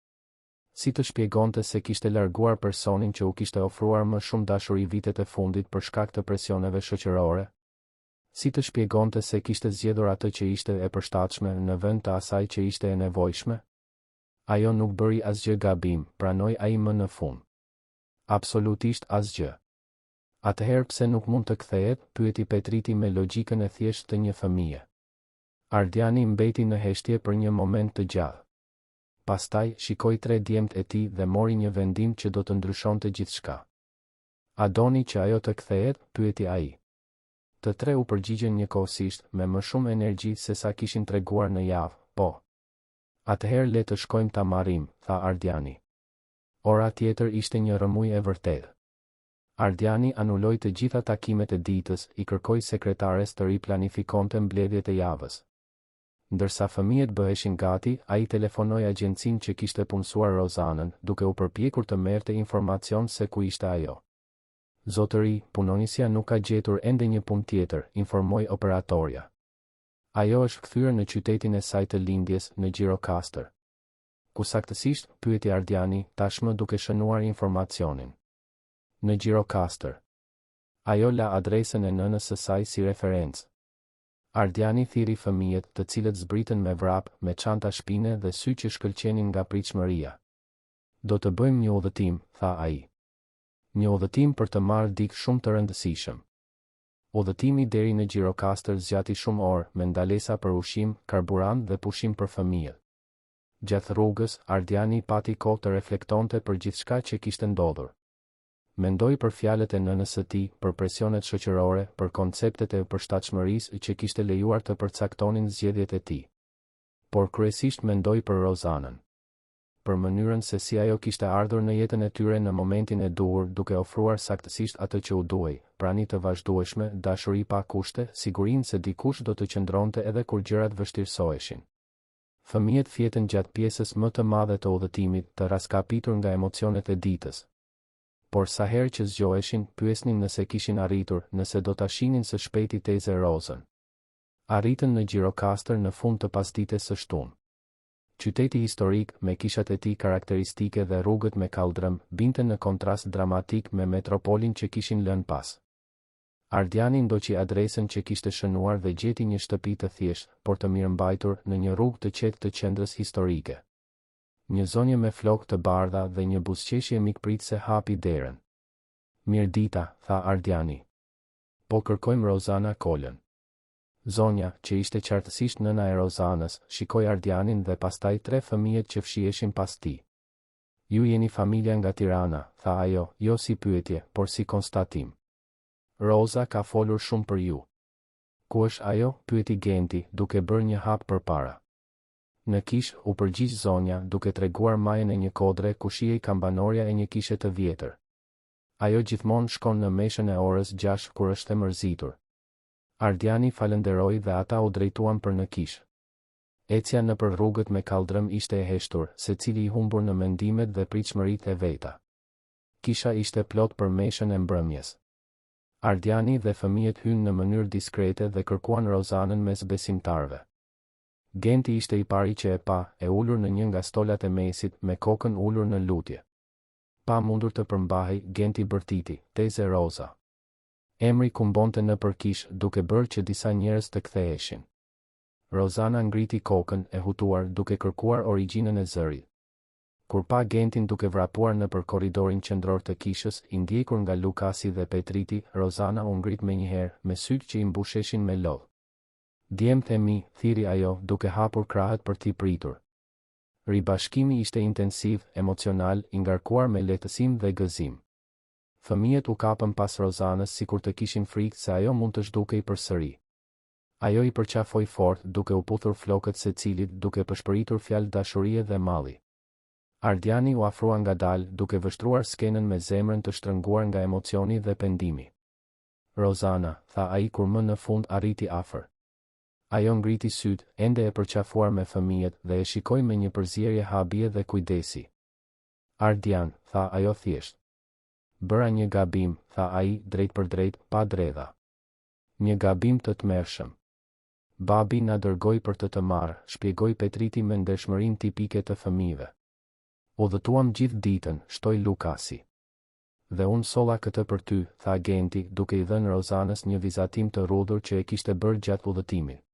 Speaker 1: Si të shpjegonte se kishte larguar personin që u kishte ofruar më shumë dashuri vitet e fundit për shkak të presioneve shoqërore? Si të shpjegonte se kishte zgjedhur atë që ishte e përshtatshme në vend të asaj që ishte e nevojshme? Ajo nuk bëri asgjë gabim, pranoi ai më në fund. Absolutisht asgjë. Atëherë pse nuk mund të kthehet? Pyeti Petriti me logjikën e thjeshtë të një fëmije. Ardiani mbeti në heshtje për një moment të gjatë. Pastaj shikoi 3 djemtë e tij dhe mori një vendim që do të ndryshonte gjithçka. A doni që ajo të kthehet? Pyeti ai. Të 3 u përgjigjen njëkohësisht, me më shumë energji se sa kishin treguar në javë. Po. Atëherë le të shkojmë ta marrim, tha Ardiani. Ora tjetër ishte një rëmuj e vërtetë. Ardiani anuloi të gjitha takimet e ditës, i kërkoi sekretares të riplanifikonte mbledhjet e javës. Ndërsa fëmijët bëheshin gati, ai telefonoi agjencinë që kishte punësuar Rozanën, duke u përpjekur të merrte informacion se ku ishte ajo. Zotëri, punonisja nuk ka gjetur ende një punë tjetër, informoi operatorja. Ajo është kthyer në qytetin e saj të lindjes, në Gjirokastër. Ku saktësisht? Pyeti Ardiani, tashmë duke shënuar informacionin. Në Gjirokastër. Ajo la adresën e nënës së saj si referencë. Ardiani thiri fëmijët, të cilët zbritën me vrap, me çanta shpine dhe sy që shkëlqenin nga pritshmëria. Do të bëjmë një udhëtim, tha ai. Një udhëtim për të marrë dikë shumë të rëndësishëm. Udhëtimi deri në Gjirokastër zgjati shumë orë, me ndalesa për ushqim, karburant dhe pushim për fëmijët. Gjatë rrugës, Ardiani pati kohë të reflektonte për gjithçka që kishte ndodhur. Mendoi për fjalët e nënës së tij, për presionet shoqërore, për konceptet e përshtatshmërisë që kishte lejuar të përcaktonin zgjedhjet e tij. Por kryesisht mendoi për Rozanën. Për mënyrën se si ajo kishte ardhur në jetën e tyre në momentin e duhur, duke ofruar saktësisht atë që u duhej, prani të vazhdueshme, dashuri pa kushte, sigurinë se dikush do të qëndronte edhe kur gjërat vështirësoheshin. Fëmijët fjetën gjatë pjesës më të madhe të udhëtimit, të raskapitur nga emocionet e ditës. Por sa herë që zgjoheshin, pyesnin nëse kishin arritur, nëse do ta shihnin së shpejti teze Rozën. Arritën në Gjirokastër në fund të pasdites së shtunë. Qyteti historik, me kishat e tij karakteristike dhe rrugët me kaldrëm, binte në kontrast dramatik me metropolin që kishin lënë pas. Ardiani ndoqi adresën që kishte shënuar dhe gjeti një shtëpi të thjeshtë, por të mirëmbajtur, në një rrugë të qetë të qendrës historike. Një zonjë me flokë të bardha dhe një buzëqeshje mikpritëse hapi derën. Mirë dita, tha Ardiani. Po kërkojmë Rozana Kolën. Zonja, që ishte qartësisht nëna e Rozanës, shikoi Ardianin dhe pastaj 3 fëmijët që fshiheshin pas tij. Ju jeni familja nga Tirana, tha ajo, jo si pyetje, por si konstatim. Roza ka folur shumë për ju. Ku është ajo? Pyeti Genti, duke bërë një hap përpara. Në kish, u përgjigj zonja, duke treguar majën e një kodre ku shihej kambanorja e një kishe të vjetër. Ajo gjithmonë shkon në meshën e orës 6 kur është e mërzitur. Ardiani falenderoi dhe ata u drejtuan për në kish. Ecja nëpër rrugët me kaldrëm ishte e heshtur, secili i humbur në mendimet dhe pritshmëritë e veta. Kisha ishte plot për meshën e mbrëmjes. Ardiani dhe fëmijët hynë në mënyrë diskrete dhe kërkuan Rozanën mes besimtarëve. Genti ishte i pari që e pa, e ulur në një nga stolat e mesit, me kokën ulur në lutje. Pa mundur të përmbahej, Genti bërtiti, teze Roza. Emri kumbonte në përkish, duke bërë që disa njerëz të ktheheshin. Rozana ngriti kokën, e hutuar, duke kërkuar origjinën e zërit. Kur pa Gentin duke vrapuar në për korridorin qendror të kishës, i ndjekur nga Lukasi dhe Petriti, Rozana u ngrit menjëherë, me sytë që i mbusheshin me lodh. Djemtë e mi, thiri ajo, duke hapur krahët për t'i pritur. Ribashkimi ishte intensiv, emocional, i ngarkuar me lehtësim dhe gëzim. Fëmijët u kapën pas Rozanës sikur të kishin frikë se ajo mund të zhdukej përsëri. Ajo i përqafoi fort, duke u puthur flokët secilit, duke përshpëritur fjalë dashurie dhe malli. Ardiani u afrua ngadalë, duke vështruar skenën me zemrën të shtrënguar nga emocioni dhe pendimi. Rozana, tha ai kur më në fund arriti afër. Ajo ngriti sytë, ende e përqafuar me fëmijët, dhe e shikoi me një përzierje habie dhe kujdesi. Ardian, tha ajo thjesht. Bëra një gabim, tha ai, drejt për drejt, pa dredha. Një gabim të tmerrshëm. Babi na dërgoi për të marrë, shpjegoi Petriti me ndershmërinë tipike të fëmijëve. Udhëtuam gjithë ditën, shtoi Lukasi. Dhe unë solla këtë për ty, tha Genti, duke i dhënë Rozanës një vizatim të rrudhur që e kishte bërë gjatë udhëtimit.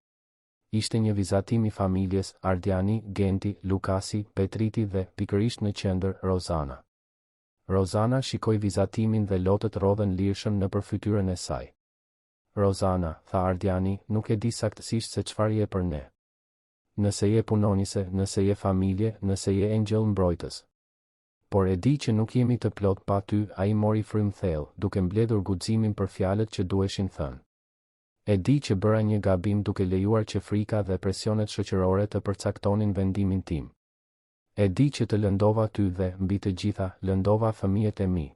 Speaker 1: Ishte një vizatim i familjes, Ardiani, Genti, Lukasi, Petriti dhe, pikërisht në qendër, Rozana. Rozana shikoi vizatimin dhe lotët rodhen lirshëm nëpër fytyrën e saj. Rozana, tha Ardiani, nuk e di saktësisht se çfarë je për ne. Nëse je punonjëse, nëse je familje, nëse je engjëll mbrojtës. Por e di që nuk jemi të plot pa ty, ai mori frym thellë, duke mbledhur guximin për fjalët që duheshin thënë. E di që bëra një gabim duke lejuar që frika dhe presionet shoqërore të përcaktonin vendimin tim. E di që të lëndova ty dhe, mbi të gjitha, lëndova fëmijët e mi.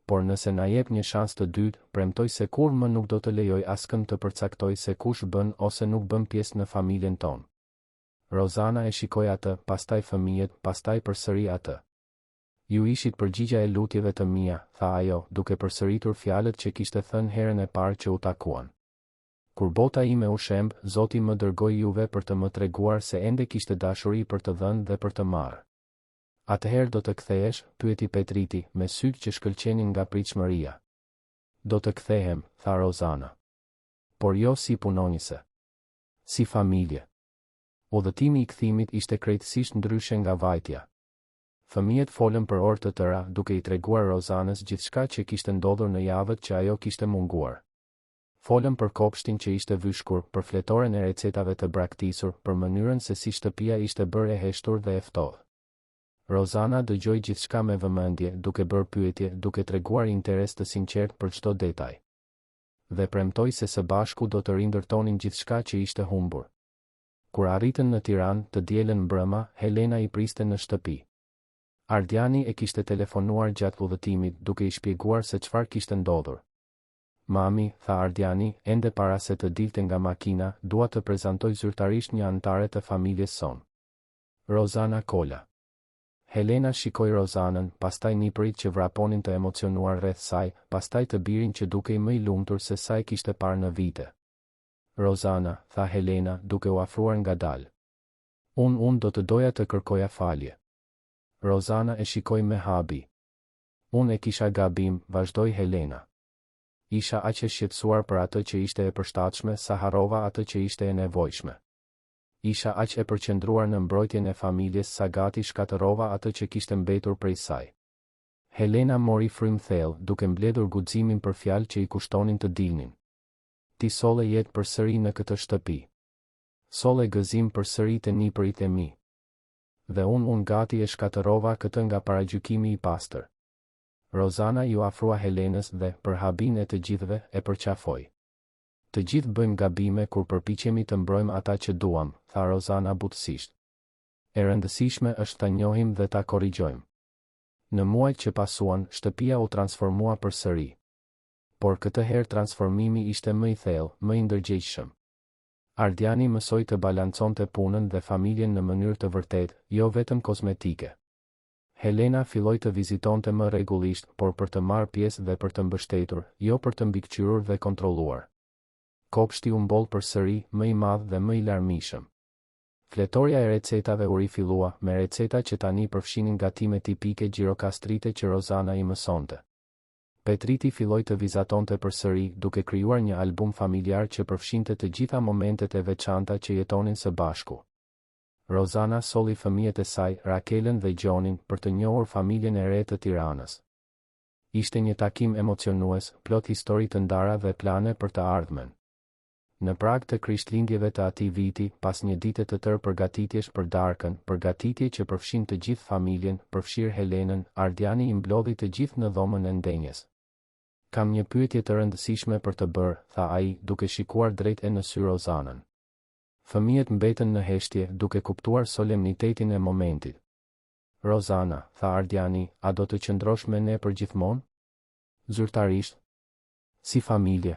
Speaker 1: Por nëse na jep një shans të dytë, premtoj se kur më nuk do të lejoj askënd të përcaktoj se kush bën ose nuk bën pjesë në familjen tonë. Rozana e shikoi atë, pastaj fëmijët, pastaj përsëri atë. Ju ishit përgjigja e lutjeve të mia, tha ajo, duke përsëritur fjalët që kishte thënë herën e parë që u takuan. Kur bota ime u shemb, Zoti më dërgoi juve për të më treguar se ende kishte dashuri për të dhënë dhe për të marrë. Atëherë do të kthehesh, pyeti Petriti, me sytë që shkëlqenin nga pritshmëria. Do të kthehem, tha Rozana. Por jo si punonjëse. Si familje. Udhëtimi i kthimit ishte krejtësisht ndryshe nga vajtja. Fëmijët folën për orë të tëra duke i treguar Rozanës gjithçka që kishte ndodhur në javët që ajo kishte munguar. Folën për kopshtin që ishte vyshkur, për fletoren e recetave të braktisur, për mënyrën se si shtëpia ishte bërë e heshtur dhe e ftohtë. Rozana dëgjoi gjithçka me vëmendje, duke bërë pyetje, duke treguar interes të sinqert për çdo detaj. Dhe premtoi se së bashku do të rindërtonin gjithçka që ishte humbur. Kur arritën në Tiranë të dielën mbrëma, Helena i priste në shtëpi. Ardiani e kishte telefonuar gjatë udhëtimit duke i shpjeguar se çfarë kishte ndodhur. Mami, tha Ardiani, ende para se të dilte nga makina, dua të prezantoj zyrtarisht një anëtare të familjes son. Rozana Kola. Helena shikoi Rozanën, pastaj nipërit që vraponin të emocionuar rreth saj, pastaj të birin që dukej më i lumtur se sa e kishte parë në vite. Rozana, tha Helena, duke u afruar ngadalë. Unë do të doja të kërkoja falje. Rozana e shikoi me habi. Unë e kisha gabim, vazhdoi Helena. Isha aq e shqetësuar për atë që ishte e përshtatshme sa harrova atë që ishte e nevojshme. Isha aq e përqendruar në mbrojtjen e familjes sa gati shkatërrova atë që kishte mbetur prej saj. Helena mori frym thellë, duke mbledhur guximin për fjalë që i kushtonin të dilnin. Ti solle jetë përsëri në këtë shtëpi. Solle gëzim përsëri të nipërit e mi. Dhe unë gati e shkatërrova këtë nga paragjykimi i pastër. Rozana ju afrua Helenës dhe, për habin e të gjithëve, e përqafoi. Të gjithë bëjmë gabime kur përpiqemi të mbrojmë ata që duam, tha Rozana butësisht. E rëndësishme është ta njohim dhe ta korrigjojmë. Në muajt që pasuan, shtëpia u transformua përsëri. Por këtë herë transformimi ishte më i thellë, më i ndërgjegjshëm. Ardiani mësoi të balanconte punën dhe familjen në mënyrë të vërtetë, jo vetëm kozmetike. Helena filloi të vizitonte më rregullisht, por për të marrë pjesë dhe për të mbështetur, jo për të mbikëqyrur dhe kontrolluar. Kopshti u mboll përsëri, më i madh dhe më i larmishëm. Fletoria e recetave u rifillua, me receta që tani përfshinin gatime tipike gjirokastrite që Rozana i mësonte. Petriti filloi të vizatonte përsëri, duke krijuar një album familjar që përfshinte të gjitha momentet e veçanta që jetonin së bashku. Rozana solli fëmijët e saj, Rakelën dhe Gjonin, për të njohur familjen e re të Tiranës. Ishte një takim emocionues, plot histori të ndara dhe plane për të ardhmen. Në prag të krishtlindjeve të atij viti, pas një dite të tërë përgatitjesh për darkën, përgatitje që përfshin të gjithë familjen, përfshir Helenën, Ardiani i mblodhi të gjithë në dhomën e ndenjes. Kam një pyetje të rëndësishme për të bërë, tha ai, duke shikuar drejt e në sy Rozanën. Fëmijët mbetën në heshtje, duke kuptuar solemnitetin e momentit. Rozana, tha Ardiani, a do të qëndrosh me ne për gjithmonë? Zyrtarisht. Si familje.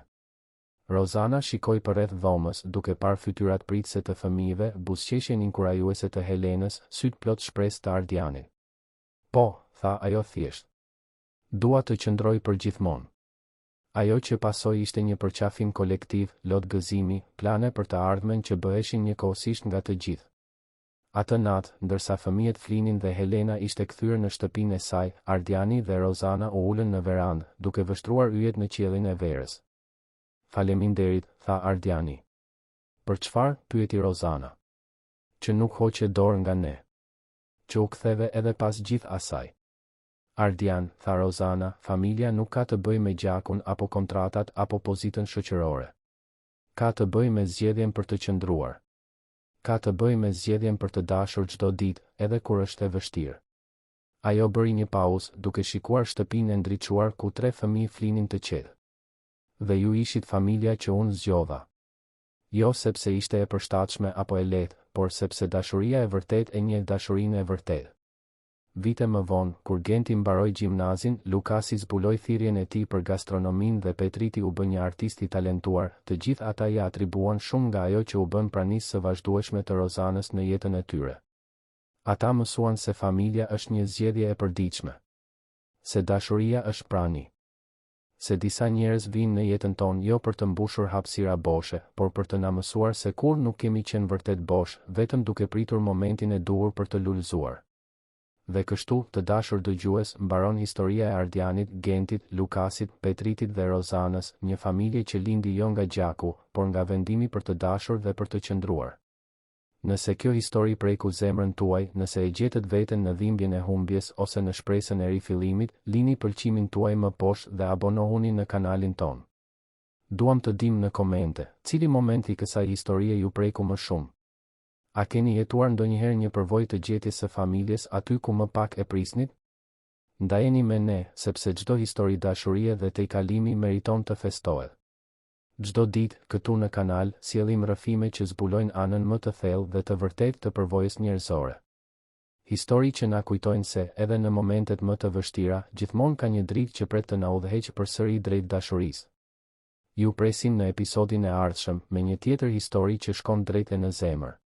Speaker 1: Rozana shikoi përreth dhomës, duke parë fytyrat pritëse të fëmijëve, buzëqeshjen inkurajuese të Helenës, syt plot shpresë të Ardianit. Po, tha ajo thjesht. Dua të qëndroj për gjithmonë. Ajo që pasoi ishte një përqafim kolektiv, lot gëzimi, plane për të ardhmen që bëheshin njëkohësisht nga të gjithë. Atë natë, ndërsa fëmijët flinin dhe Helena ishte kthyer në shtëpinë e saj, Ardiani dhe Rozana u ulën në verandë, duke vështruar yjet në qiellin e verës. Faleminderit, tha Ardiani. Për çfarë? Pyeti Rozana. Që nuk hoqe dorë nga ne. Që u ktheve edhe pas gjithë asaj. Ardian, tha Rozana, familja nuk ka të bëjë me gjakun apo kontratat apo pozitën shoqërore. Ka të bëjë me zgjedhjen për të qëndruar. Ka të bëjë me zgjedhjen për të dashur çdo ditë, edhe kur është e vështirë. Ajo bëri një pauzë, duke shikuar shtëpinë e ndriçuar ku 3 fëmijë flinin të qetë. Dhe ju ishit familja që unë zgjodha. Jo sepse ishte e përshtatshme apo e lehtë, por sepse dashuria e vërtetë e njeh dashurinë e vërtetë. Vite më vonë, kur Genti mbaroi gjimnazin, Lukasi zbuloi thirrjen e tij për gastronominë dhe Petriti u bë një artist i talentuar, të gjithë ata i atribuan shumë nga ajo që u bën pranisë së vazhdueshme të Rozanës në jetën e tyre. Ata mësuan se familja është një zgjedhje e përditshme. Se dashuria është prani. Se disa njerëz vinë në jetën tonë jo për të mbushur hapësira boshe, por për të na mësuar se kur nuk kemi qenë vërtet bosh, vetëm duke pritur momentin e duhur për të lulëzuar. Dhe kështu, të dashur dëgjues, mbaron historia e Ardianit, Gentit, Lukasit, Petritit dhe Rozanës, një familje që lindi jo nga gjaku, por nga vendimi për të dashur dhe për të qëndruar. Nëse kjo histori preku zemrën tuaj, nëse e gjetët veten në dhimbjen e humbjes ose në shpresën e rifillimit, lini pëlqimin tuaj më poshtë dhe abonohuni në kanalin ton. Duam të dim në komente, cili moment i kësaj historie ju preku më shumë. A keni jetuar ndonjëherë një përvojë të gjetjes së familjes aty ku më pak e prisnit? Ndajeni me ne, sepse çdo histori dashurie dhe tejkalimi meriton të festohet. Çdo ditë, këtu në kanal, sjellim rrëfime që zbulojnë anën më të thellë dhe të vërtetë të përvojës njerëzore. Histori që na kujtojnë se, edhe në momentet më të vështira, gjithmonë ka një dritë që pret të na udhëheqë përsëri drejt dashurisë. Ju presim në episodin e ardhshëm me një tjetër histori që shkon drejt e në zemër.